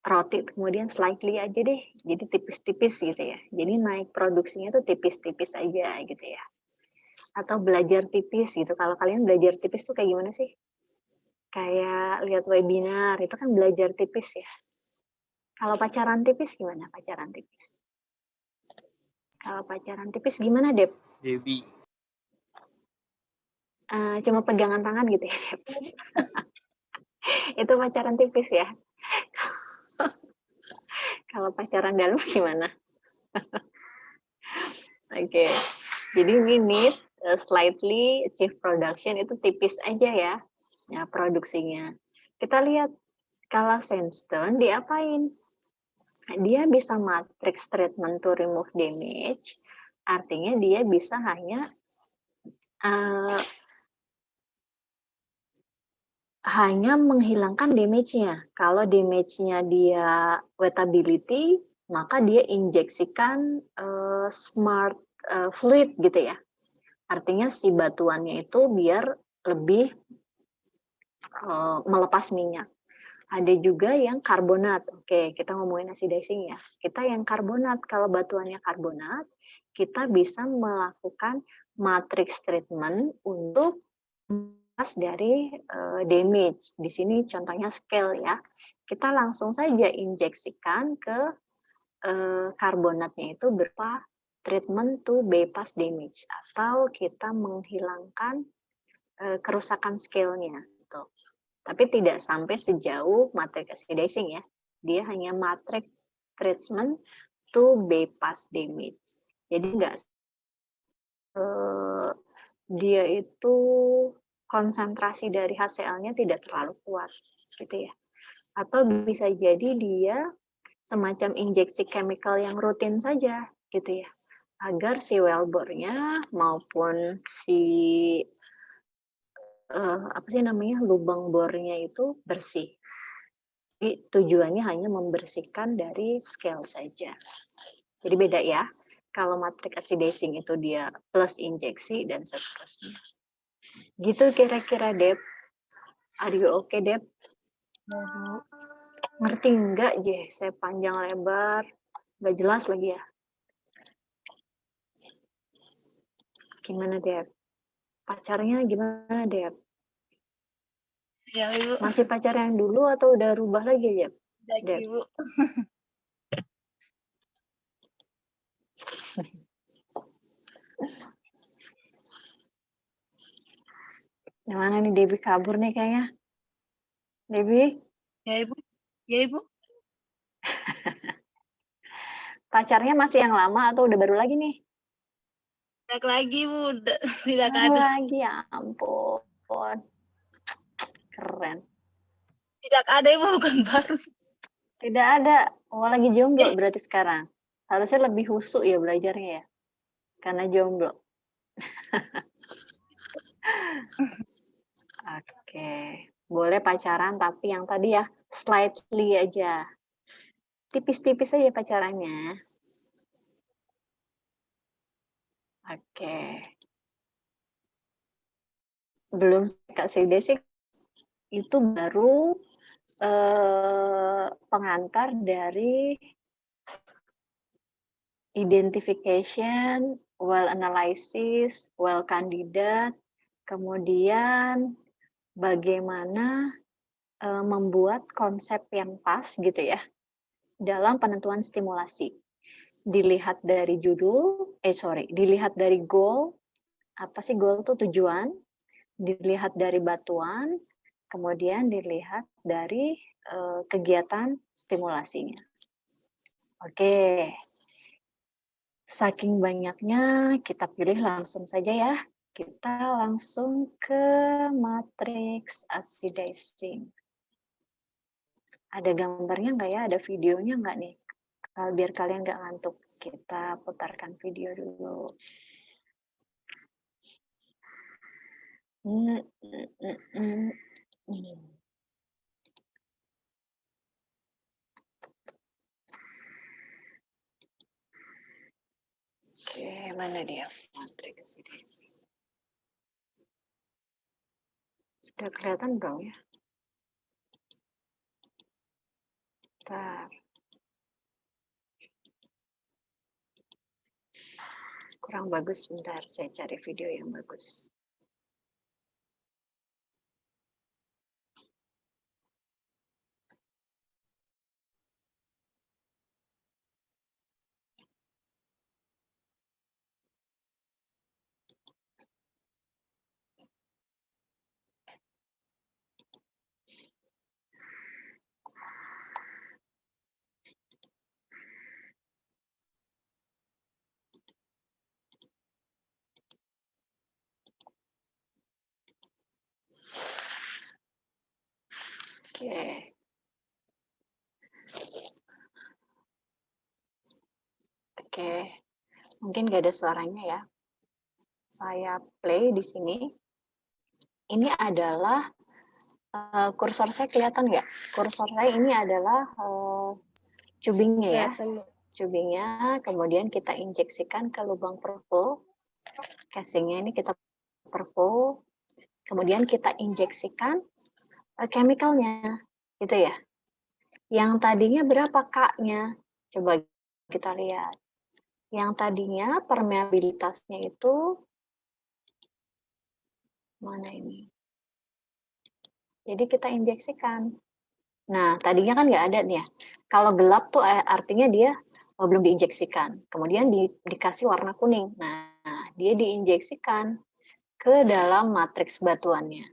roti kemudian slightly aja deh. Jadi tipis-tipis gitu ya. Jadi naik produksinya tuh tipis-tipis aja gitu ya. Atau belajar tipis gitu. Kalau kalian belajar tipis tuh kayak gimana sih? Kayak lihat webinar, itu kan belajar tipis ya. Kalau pacaran tipis gimana pacaran tipis? Kalau pacaran tipis gimana, Dep? Debbie. Cuma pegangan tangan gitu ya, Dep? Itu pacaran tipis ya. Kalau pacaran dalam gimana? Oke. Jadi ini slightly achieve production itu tipis aja ya. Ya, produksinya. Kita lihat kalau sandstone diapain? Dia bisa matrix treatment to remove damage. Artinya dia bisa hanya menghilangkan damage-nya. Kalau damage-nya dia wettability, maka dia injeksikan smart fluid gitu ya. Artinya si batuannya itu biar lebih melepas minyak. Ada juga yang karbonat. Oke, kita ngomongin acidizing ya. Kita yang karbonat, kalau batuannya karbonat, kita bisa melakukan matrix treatment untuk melepas dari damage. Di sini contohnya scale ya. Kita langsung saja injeksikan ke karbonatnya itu berupa treatment to bypass damage atau kita menghilangkan kerusakan scale-nya gitu. Tapi tidak sampai sejauh matrix acidizing ya. Dia hanya matrix treatment to bypass damage. Jadi enggak dia itu konsentrasi dari HCl-nya tidak terlalu kuat gitu ya. Atau bisa jadi dia semacam injeksi chemical yang rutin saja gitu ya, agar si wellbore-nya maupun si lubang bornya itu bersih. Jadi tujuannya hanya membersihkan dari scale saja. Jadi beda ya. Kalau matrix acidizing itu dia plus injeksi dan seterusnya. Gitu kira-kira Deb. Are you okay Deb? Ngerti enggak Je? Saya panjang lebar, nggak jelas lagi ya. Gimana Deb? Pacarnya gimana Deb? Ya Ibu. Masih pacar yang dulu atau udah rubah lagi Deb? Lagi Ibu. Gimana nih Debbie kabur nih kayaknya? Debbie? Ya Ibu. Ya Ibu. Pacarnya masih yang lama atau udah baru lagi nih? Tidak lagi Bu. Tidak Baru ada. lagi, ya ampun. Keren. Tidak ada Ibu, bukan baru. Tidak ada. Oh, lagi jomblo berarti sekarang. Harusnya lebih husuk ya belajarnya ya. Karena jomblo. Oke. Boleh pacaran tapi yang tadi ya slightly aja. Tipis-tipis aja pacarannya. Oke. Belum Kak Side sih itu baru pengantar dari identification, well analysis, well candidate, kemudian bagaimana membuat konsep yang pas gitu ya dalam penentuan stimulasi. Dilihat dari dilihat dari goal, apa sih goal itu tujuan, dilihat dari batuan, kemudian dilihat dari kegiatan stimulasinya. Oke, saking banyaknya kita pilih langsung saja ya. Kita langsung ke matrix acidizing. Ada gambarnya nggak ya? Ada videonya nggak nih? Biar kalian nggak ngantuk. Kita putarkan video dulu. Oke, mana dia matrix acidizing? Sudah kelihatan belum ya? Bentar. Kurang bagus, bentar saya cari video yang bagus. Oke. Mungkin nggak ada suaranya ya. Saya play di sini. Ini adalah kursor saya kelihatan nggak? Kursor saya ini adalah cubingnya ya. Kelihatan, Bu. Cubingnya, kemudian kita injeksikan ke lubang perfo. Casingnya ini kita perfo. Kemudian kita injeksikan chemicalnya, gitu ya. Yang tadinya berapa K-nya? Coba kita lihat. Yang tadinya permeabilitasnya itu mana ini? Jadi kita injeksikan. Nah, tadinya kan nggak ada nih ya. Kalau gelap tuh artinya dia belum diinjeksikan. Kemudian dikasih warna kuning. Nah, dia diinjeksikan ke dalam matriks batuannya.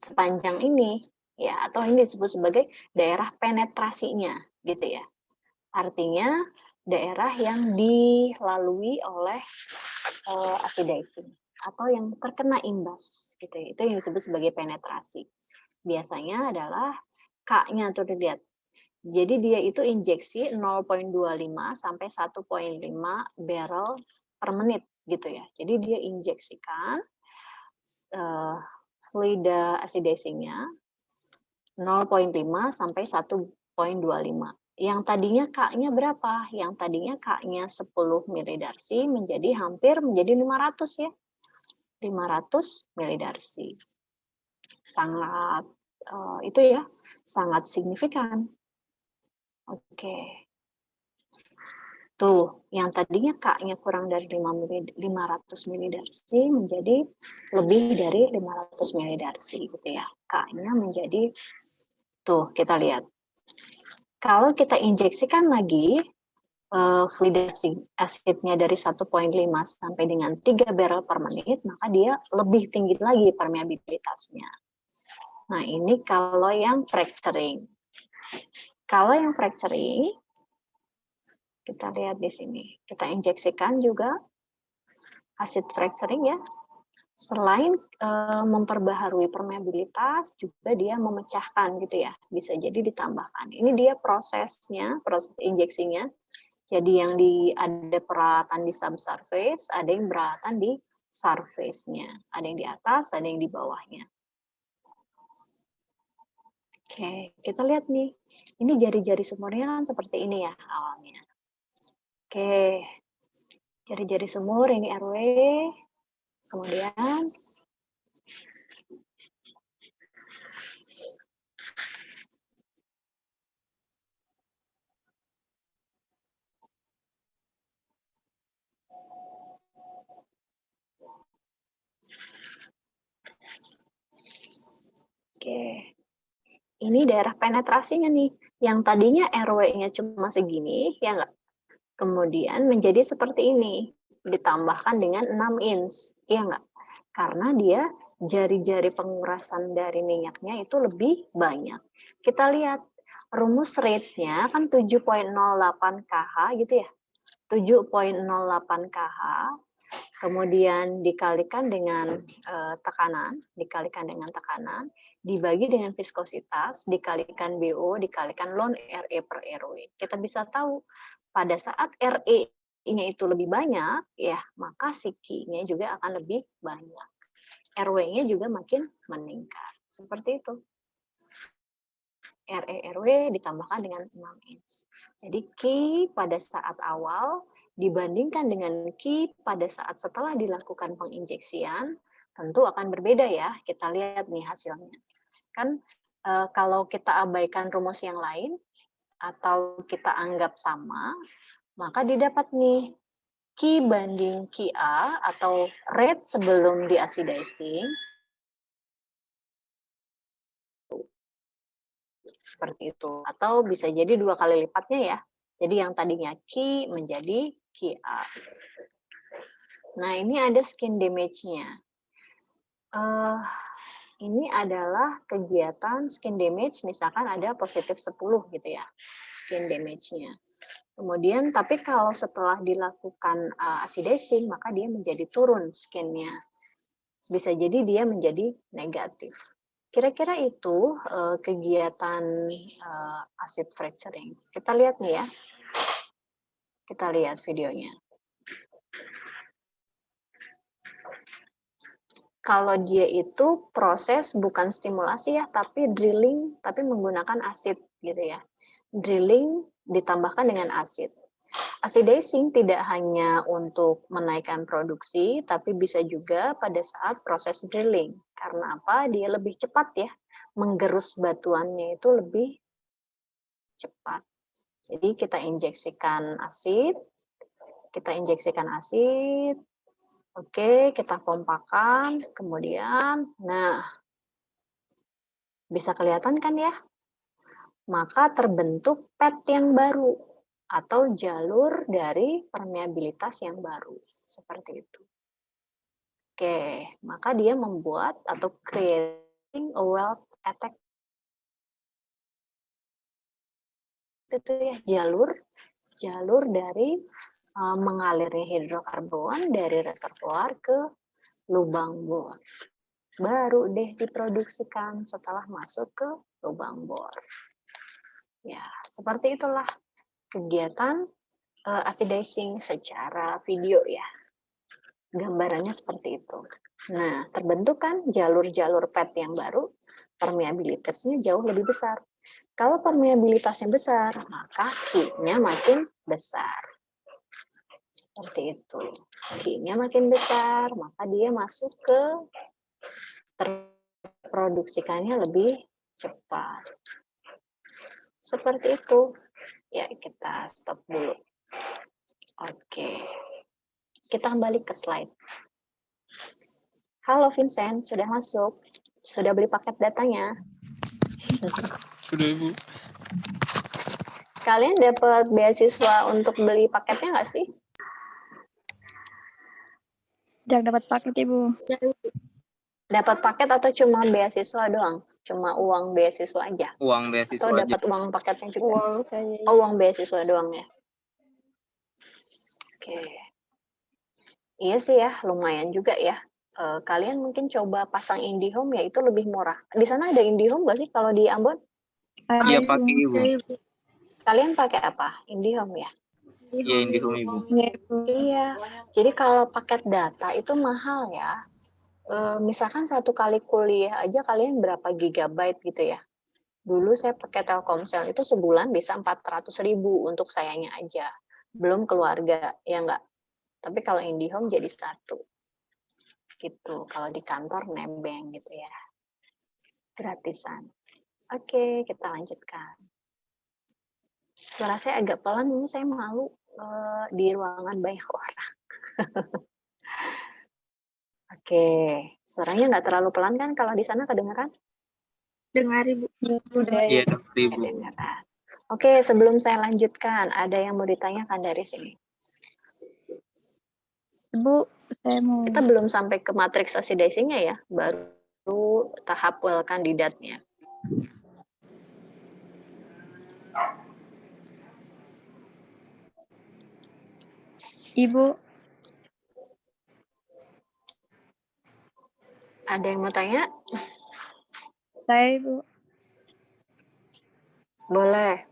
Sepanjang ini, ya, atau ini disebut sebagai daerah penetrasinya, gitu ya. Artinya daerah yang dilalui oleh acidizing atau yang terkena imbas, gitu ya. Itu yang disebut sebagai penetrasi. Biasanya adalah K-nya tuh dilihat. Jadi dia itu injeksi 0,25 sampai 1,5 barrel per menit gitu ya. Jadi dia injeksikan fluida acidizing-nya 0,5 sampai 1,25. Yang tadinya K-nya berapa? Yang tadinya K-nya 10 milidarsi menjadi hampir menjadi 500 ya. 500 milidarsi. Sangat itu ya, sangat signifikan. Oke. Tuh, yang tadinya K-nya kurang dari 500 milidarsi menjadi lebih dari 500 milidarsi gitu ya. K-nya menjadi, tuh kita lihat. Kalau kita injeksikan lagi fluid acidnya dari 1,5 sampai dengan 3 barrel per menit, maka dia lebih tinggi lagi permeabilitasnya. Nah, ini kalau yang fracturing. Kalau yang fracturing, kita lihat di sini. Kita injeksikan juga acid fracturing ya. Selain memperbaharui permeabilitas, juga dia memecahkan gitu ya. Bisa jadi ditambahkan. Ini dia prosesnya, proses injeksinya. Jadi yang ada peralatan di subsurface, ada yang peralatan di surface-nya. Ada yang di atas, ada yang di bawahnya. Oke, kita lihat nih. Ini jari-jari sumurnya kan seperti ini ya awalnya. Oke, jari-jari sumur ini RW. Kemudian oke. Ini daerah penetrasinya nih. Yang tadinya RW-nya cuma segini, ya enggak? Kemudian menjadi seperti ini. Ditambahkan dengan 6 inch, ya enggak? Karena dia jari-jari pengurasan dari minyaknya itu lebih banyak. Kita lihat rumus rate-nya kan 7,08 kH gitu ya. 7,08 kH. Kemudian dikalikan dengan tekanan, dibagi dengan viskositas, dikalikan BO, dikalikan ln RE per RW. Kita bisa tahu pada saat RE-nya itu lebih banyak, ya maka si Q-nya juga akan lebih banyak. RW-nya juga makin meningkat. Seperti itu. RE-RW ditambahkan dengan 6 inch. Jadi Q pada saat awal dibandingkan dengan Q pada saat setelah dilakukan penginjeksian, tentu akan berbeda ya. Kita lihat nih hasilnya. Kan kalau kita abaikan rumus yang lain, atau kita anggap sama, maka didapat nih Q banding QA atau rate sebelum di-acidizing, seperti itu. Atau bisa jadi 2 kali lipatnya ya. Jadi yang tadinya Q menjadi QA. Nah, ini ada skin damage-nya. Ini adalah kegiatan skin damage, misalkan ada positif 10 gitu ya, skin damage-nya. Kemudian, tapi kalau setelah dilakukan acidizing, maka dia menjadi turun skin-nya. Bisa jadi dia menjadi negatif. Kira-kira itu kegiatan acid fracturing. Kita lihat nih ya. Kita lihat videonya. Kalau dia itu proses bukan stimulasi ya, tapi drilling, tapi menggunakan asid gitu ya. Drilling ditambahkan dengan asid. Acidizing tidak hanya untuk menaikkan produksi, tapi bisa juga pada saat proses drilling. Karena apa? Dia lebih cepat ya, menggerus batuannya itu lebih cepat. Jadi kita injeksikan asid, oke, kita pompakan, kemudian, nah, bisa kelihatan kan ya? Maka terbentuk pad yang baru atau jalur dari permeabilitas yang baru, seperti itu. Oke, maka dia membuat atau creating a well attack itu ya, jalur dari mengalirnya hidrokarbon dari reservoir ke lubang bor. Baru deh diproduksikan setelah masuk ke lubang bor. Ya, seperti itulah kegiatan acidizing secara video ya. Gambarannya seperti itu. Nah, terbentuk kan jalur-jalur pad yang baru, permeabilitasnya jauh lebih besar. Kalau permeabilitasnya besar, maka Q-nya makin besar. Seperti itu. Q-nya makin besar, maka dia masuk ke terproduksikannya lebih cepat. Seperti itu. Ya, kita stop dulu. Oke. Kita kembali ke slide. Halo Vincent, sudah masuk? Sudah beli paket datanya? Sudah, Ibu. Kalian dapat beasiswa untuk beli paketnya nggak sih? Jangan dapat paket, Ibu. Dapat paket atau cuma beasiswa doang? Cuma uang beasiswa aja? Uang beasiswa Atau aja. dapat uang paketnya juga? Uang saja. Oh, uang beasiswa doang ya? Oke. Iya sih ya, lumayan juga ya. Kalian mungkin coba pasang IndiHome ya, itu lebih murah. Di sana ada IndiHome nggak sih kalau di Ambon? Iya, pakai, Ibu. Kalian pakai apa? IndiHome ya? Iya, IndiHome, Ibu. Iya. Jadi kalau paket data itu mahal ya. Misalkan satu kali kuliah aja kalian berapa gigabyte gitu ya. Dulu saya pakai Telkomsel itu sebulan bisa 400.000 untuk sayanya aja. Belum keluarga, ya enggak? Tapi kalau IndiHome jadi satu. Gitu. Kalau di kantor nebeng gitu ya. Gratisan. Oke, kita lanjutkan. Suara saya agak pelan, ini saya malu di ruangan banyak orang. Oke, suaranya nggak terlalu pelan kan kalau di sana kedengaran? Dengar Ibu. Iya, Ibu. Kedengaran. Oke, sebelum saya lanjutkan, ada yang mau ditanyakan dari sini? Ibu, saya mau... Kita belum sampai ke matriks acidizing-nya ya, baru tahap well kandidatnya. Ibu, Ada yang mau tanya? saya, Ibu. Boleh.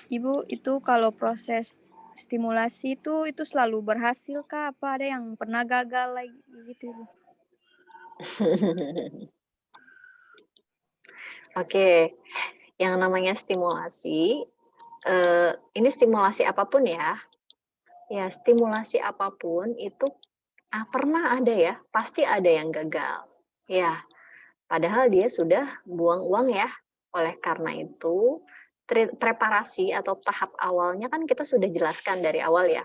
Ibu, itu kalau proses stimulasi itu selalu berhasil kah? Apa ada yang pernah gagal lagi gitu, Ibu? Oke, yang namanya stimulasi, ini stimulasi apapun ya. Ya, stimulasi apapun itu pernah ada ya, pasti ada yang gagal. Ya, padahal dia sudah buang uang ya. Oleh karena itu, preparasi atau tahap awalnya kan kita sudah jelaskan dari awal ya.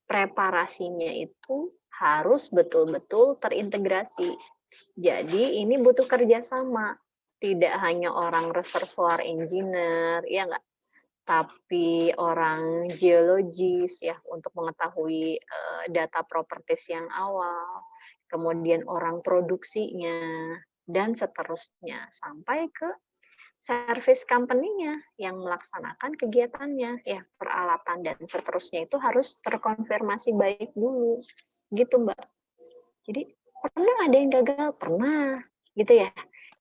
Preparasinya itu harus betul-betul terintegrasi. Jadi ini butuh kerjasama. Tidak hanya orang reservoir engineer, ya nggak? Tapi orang geologis ya untuk mengetahui data properties yang awal, kemudian orang produksinya, dan seterusnya sampai ke service company-nya yang melaksanakan kegiatannya, ya peralatan dan seterusnya itu harus terkonfirmasi baik dulu, gitu Mbak. Jadi pernah ada yang gagal? Pernah. gitu ya.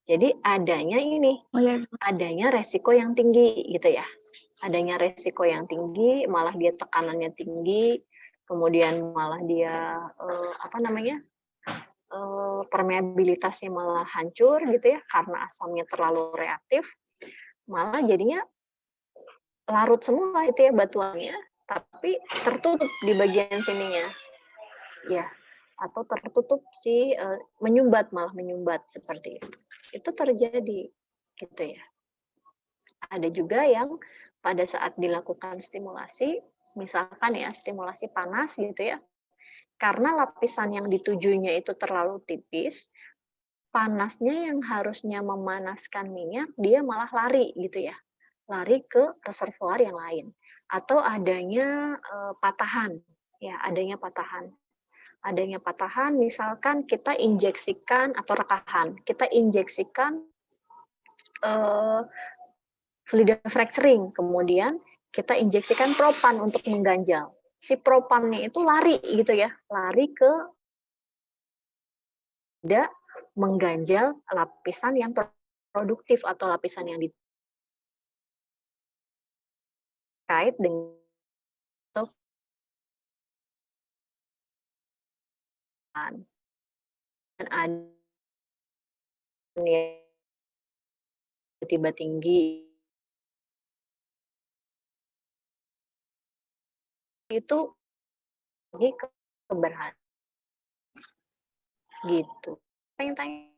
Jadi adanya ini, Oh ya, adanya resiko yang tinggi gitu ya. Adanya resiko yang tinggi, malah dia tekanannya tinggi, kemudian malah dia permeabilitasnya malah hancur gitu ya karena asamnya terlalu reaktif, malah jadinya larut semua itu ya batuannya, tapi tertutup di bagian sininya, ya, atau tertutup menyumbat, malah menyumbat seperti itu. Itu terjadi gitu ya. Ada juga yang pada saat dilakukan stimulasi, misalkan ya stimulasi panas gitu ya, karena lapisan yang ditujunya itu terlalu tipis, panasnya yang harusnya memanaskan minyak, dia malah lari gitu ya, lari ke reservoir yang lain. Atau adanya patahan, ya adanya patahan. Adanya patahan, misalkan kita injeksikan, atau rekahan, kita injeksikan fluid fracturing, kemudian kita injeksikan propan untuk mengganjal. Si propannya itu lari gitu ya, lari ke tidak mengganjal lapisan yang produktif atau lapisan yang terkait dengan dan ada tiba tinggi itu ini keberhasilan gitu. Pengen tanya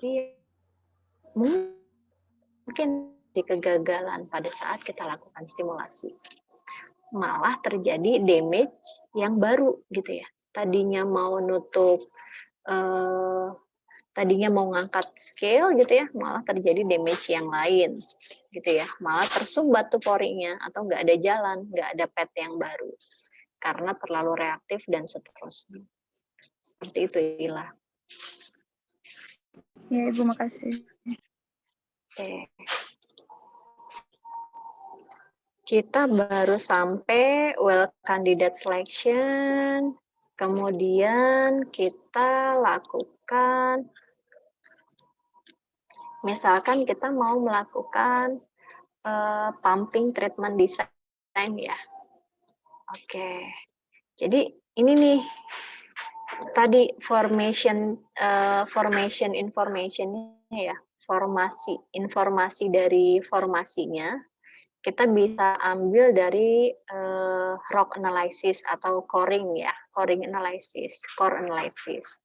iya, mungkin di kegagalan pada saat kita lakukan stimulasi, malah terjadi damage yang baru gitu ya. Tadinya mau nutup tadinya mau ngangkat scale gitu ya, malah terjadi damage yang lain gitu ya, malah tersumbat tuh porinya, atau nggak ada jalan, nggak ada pad yang baru karena terlalu reaktif dan seterusnya. Seperti itu Ila. Ya Ibu, makasih. Oke. Kita baru sampai well candidate selection, kemudian kita lakukan, misalkan kita mau melakukan pumping treatment design ya. Oke, jadi ini nih tadi formation information-nya ya, informasi dari formasinya kita bisa ambil dari rock analysis atau coring ya, coring analysis, core analysis.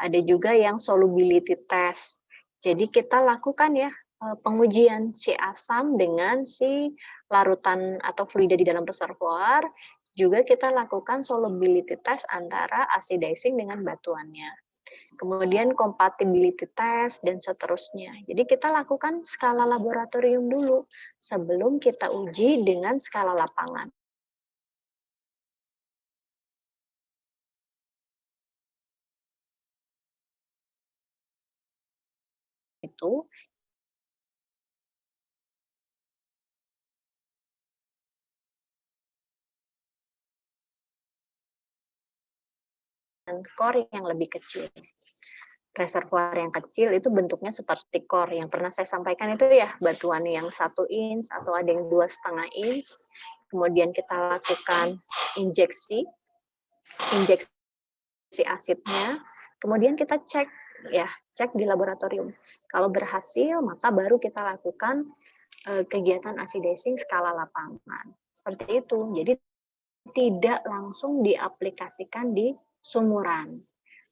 Ada juga yang solubility test. Jadi kita lakukan ya pengujian si asam dengan si larutan atau fluida di dalam reservoir. Juga kita lakukan solubility test antara acidizing dengan batuannya. Kemudian compatibility test dan seterusnya. Jadi kita lakukan skala laboratorium dulu sebelum kita uji dengan skala lapangan. Itu dan core yang lebih kecil. Reservoir yang kecil itu bentuknya seperti core yang pernah saya sampaikan itu ya, batuan yang 1 inch atau ada yang 2,5 inch. Kemudian kita lakukan injeksi asidnya, kemudian kita cek di laboratorium. Kalau berhasil, maka baru kita lakukan kegiatan acidizing skala lapangan. Seperti itu. Jadi tidak langsung diaplikasikan di sumuran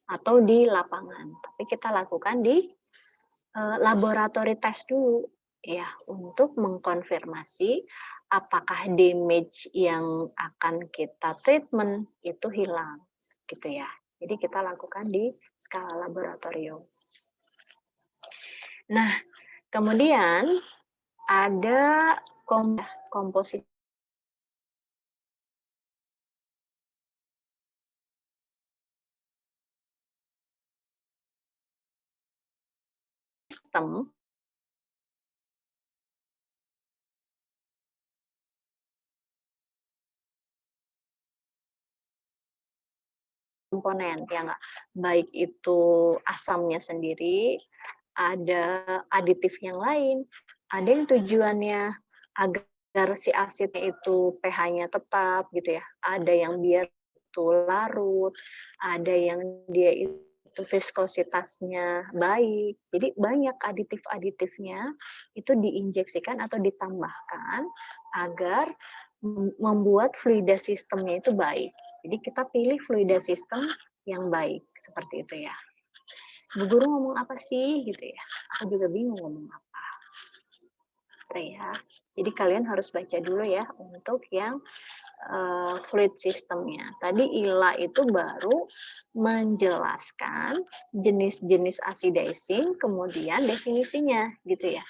atau di lapangan, tapi kita lakukan di laboratory test dulu ya, untuk mengkonfirmasi apakah damage yang akan kita treatment itu hilang gitu ya. Jadi kita lakukan di skala laboratorium. Nah, kemudian ada komposisi sistem komponen, ya nggak? Baik itu asamnya sendiri, ada aditif yang lain, ada yang tujuannya agar si asidnya itu pH-nya tetap gitu ya, ada yang biar itu larut, ada yang dia itu viskositasnya baik. Jadi banyak aditif-aditifnya itu diinjeksikan atau ditambahkan agar membuat fluida sistemnya itu baik. Jadi kita pilih fluida sistem yang baik seperti itu ya. Bu guru ngomong apa sih gitu ya? Aku juga bingung ngomong apa. Gitu ya. Jadi kalian harus baca dulu ya untuk yang fluid sistemnya. Tadi Ila itu baru menjelaskan jenis-jenis acidizing, kemudian definisinya gitu ya.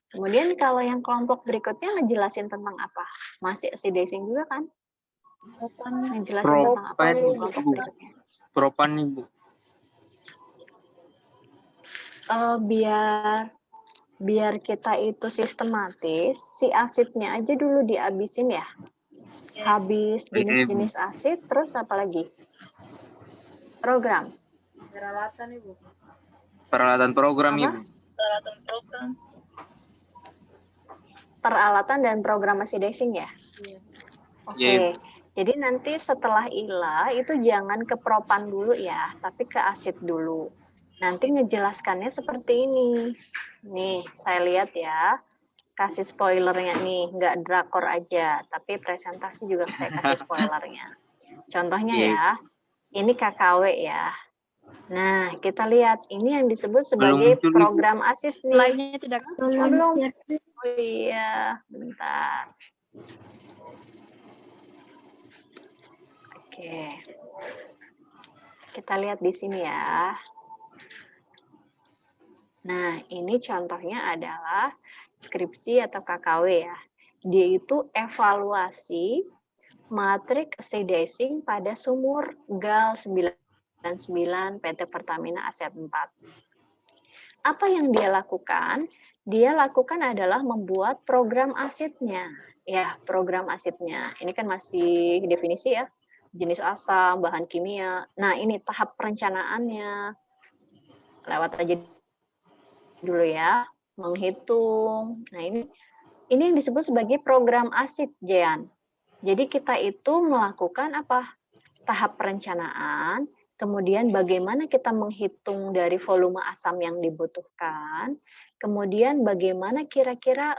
Kemudian kalau yang kelompok berikutnya ngejelasin tentang apa? Masih acidizing juga kan? Ngejelasin tentang apa Propan, kelompok Bu. berikutnya? Propan nih, Bu. Biar kita itu sistematis, si asidnya aja dulu dihabisin ya. Habis jenis-jenis asid, terus apa lagi? Program. Peralatan Ibu. Peralatan program, Apa? Ibu. Peralatan program. Peralatan dan program acidizing ya? Iya. Oke. Iya, Ibu. Jadi nanti setelah ILA itu jangan ke propan dulu ya, tapi ke asid dulu. Nanti ngejelaskannya seperti ini. Nih, saya lihat ya. Kasih spoilernya nih, nggak drakor aja, tapi presentasi juga saya kasih spoilernya. Contohnya ya, ini KKW ya. Nah, kita lihat, ini yang disebut sebagai muncul, Ibu. program asid nih. Slide-nya tidak Belum. Oh iya, bentar. Oke. Kita lihat di sini ya. Nah, ini contohnya adalah skripsi atau KKW ya. Dia itu evaluasi matriks acidizing pada sumur GAL 99 PT Pertamina Aset 4. Apa yang dia lakukan? Dia lakukan adalah membuat program asidnya. Ya, program asidnya. Ini kan masih definisi ya. Jenis asam, bahan kimia. Nah, ini tahap perencanaannya. Lewat aja dulu ya, menghitung. Nah, ini yang disebut sebagai program asid, Jean. Jadi kita itu melakukan apa? Tahap perencanaan, kemudian bagaimana kita menghitung dari volume asam yang dibutuhkan, kemudian bagaimana kira-kira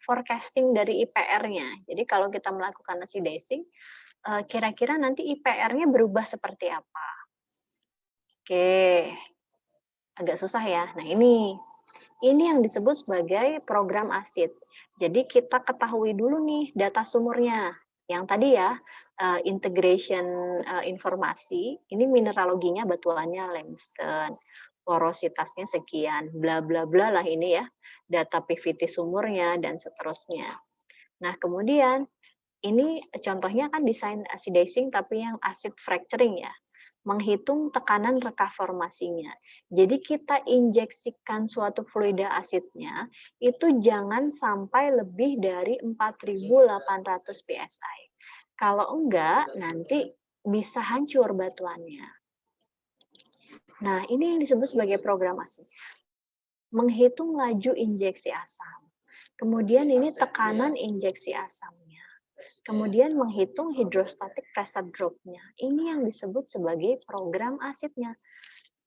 forecasting dari IPR-nya. Jadi kalau kita melakukan acidizing, kira-kira nanti IPR-nya berubah seperti apa. Oke, agak susah ya. Nah, ini yang disebut sebagai program asid. Jadi kita ketahui dulu nih data sumurnya. Yang tadi ya, integration informasi, ini mineraloginya batuannya limestone, porositasnya sekian, bla bla bla lah ini ya, data PVT sumurnya dan seterusnya. Nah, kemudian ini contohnya kan desain acidizing tapi yang acid fracturing ya. Menghitung tekanan reka formasinya. Jadi kita injeksikan suatu fluida asidnya itu jangan sampai lebih dari 4.800 psi. Kalau enggak, nanti bisa hancur batuannya. Nah, ini yang disebut sebagai program asid. Menghitung laju injeksi asam. Kemudian ini tekanan injeksi asamnya. Kemudian menghitung hidrostatik pressure drop-nya. Ini yang disebut sebagai program asidnya.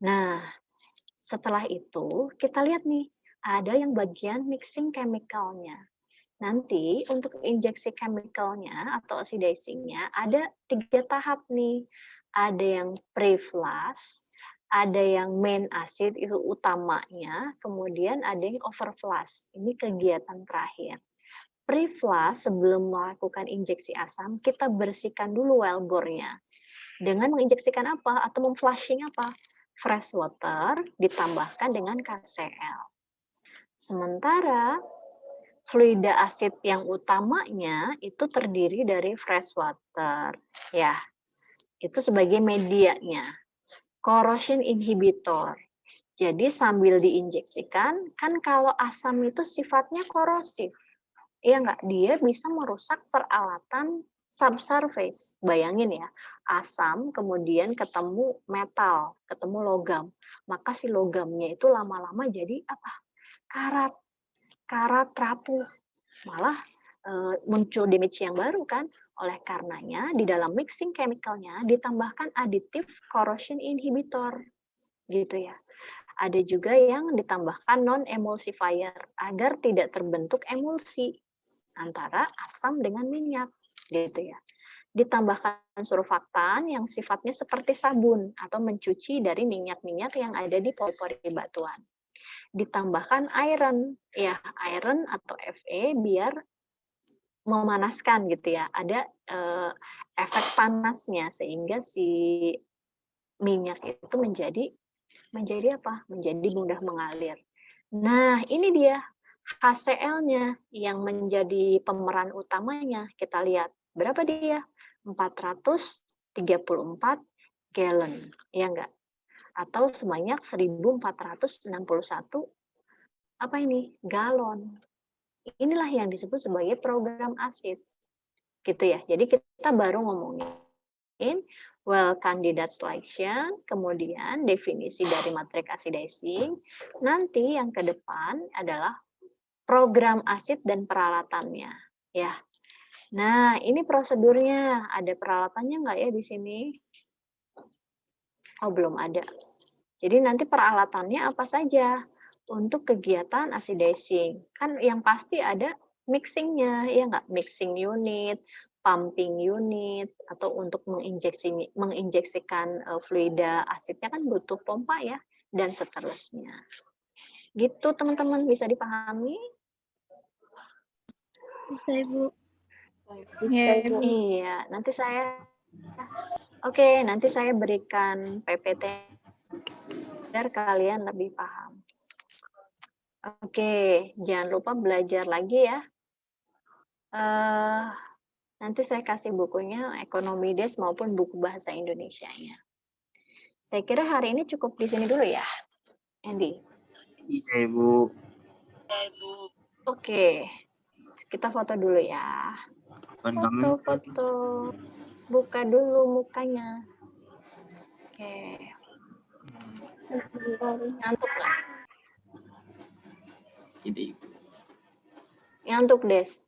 Nah, setelah itu kita lihat nih, ada yang bagian mixing chemical-nya. Nanti untuk injeksi chemical-nya atau acidizing-nya ada 3 tahap nih. Ada yang pre-flush, ada yang main acid itu utamanya, kemudian ada yang overflush. Ini kegiatan terakhir. Pre-flush sebelum melakukan injeksi asam, kita bersihkan dulu well bore-nya. Dengan menginjeksikan apa? Atau memflushing apa? Fresh water ditambahkan dengan KCl. Sementara fluida asid yang utamanya itu terdiri dari fresh water. Ya, itu sebagai medianya. Corrosion inhibitor. Jadi sambil diinjeksikan, kan kalau asam itu sifatnya korosif. Iya nggak? Dia bisa merusak peralatan subsurface. Bayangin ya, asam kemudian ketemu metal, ketemu logam. Maka si logamnya itu lama-lama jadi apa? Karat rapuh. Malah muncul damage yang baru kan. Oleh karenanya di dalam mixing chemicalnya ditambahkan aditif corrosion inhibitor. Gitu ya. Ada juga yang ditambahkan non-emulsifier agar tidak terbentuk emulsi antara asam dengan minyak. Gitu ya. Ditambahkan surfaktan yang sifatnya seperti sabun atau mencuci dari minyak-minyak yang ada di pori-pori batuan. Ditambahkan iron, ya iron atau Fe biar memanaskan gitu ya. Ada efek panasnya sehingga si minyak itu menjadi apa? Menjadi mudah mengalir. Nah, ini dia HCl-nya yang menjadi pemeran utamanya. Kita lihat berapa dia? 434 gallon, ya enggak? Atau sebanyak 1461 apa ini? Galon. Inilah yang disebut sebagai program asid. Gitu ya. Jadi kita baru ngomongin well candidate selection, kemudian definisi dari matrix acidizing. Nanti yang ke depan adalah program asid dan peralatannya, ya. Nah, ini prosedurnya. Ada peralatannya nggak ya di sini? Oh, belum ada. Jadi nanti peralatannya apa saja untuk kegiatan acidizing? Kan yang pasti ada mixingnya, ya nggak? Mixing unit, pumping unit, atau untuk menginjeksikan fluida asidnya kan butuh pompa ya, dan seterusnya. Gitu teman-teman, bisa dipahami? Bisa, Ibu. Ya, Ibu. Iya, nanti saya berikan PPT biar kalian lebih paham. Oke, jangan lupa belajar lagi ya. Nanti saya kasih bukunya Ekonomi Des maupun buku bahasa Indonesianya. Saya kira hari ini cukup di sini dulu ya, Andy. Iya, Ibu. Oke, kita foto dulu ya. Foto. Buka dulu mukanya. Oke. Ngantuk nggak? Tidak, Ibu. Ngantuk, Des.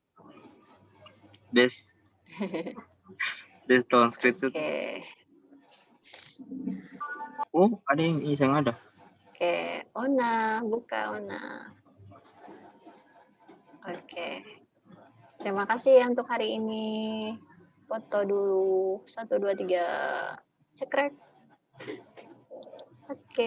Des tolong screenshot. Oke. Oh, ada yang iseng ada. Oke, Ona, buka Ona. Oke. Terima kasih ya untuk hari ini. Foto dulu. 1, 2, 3. Cekrek. Oke.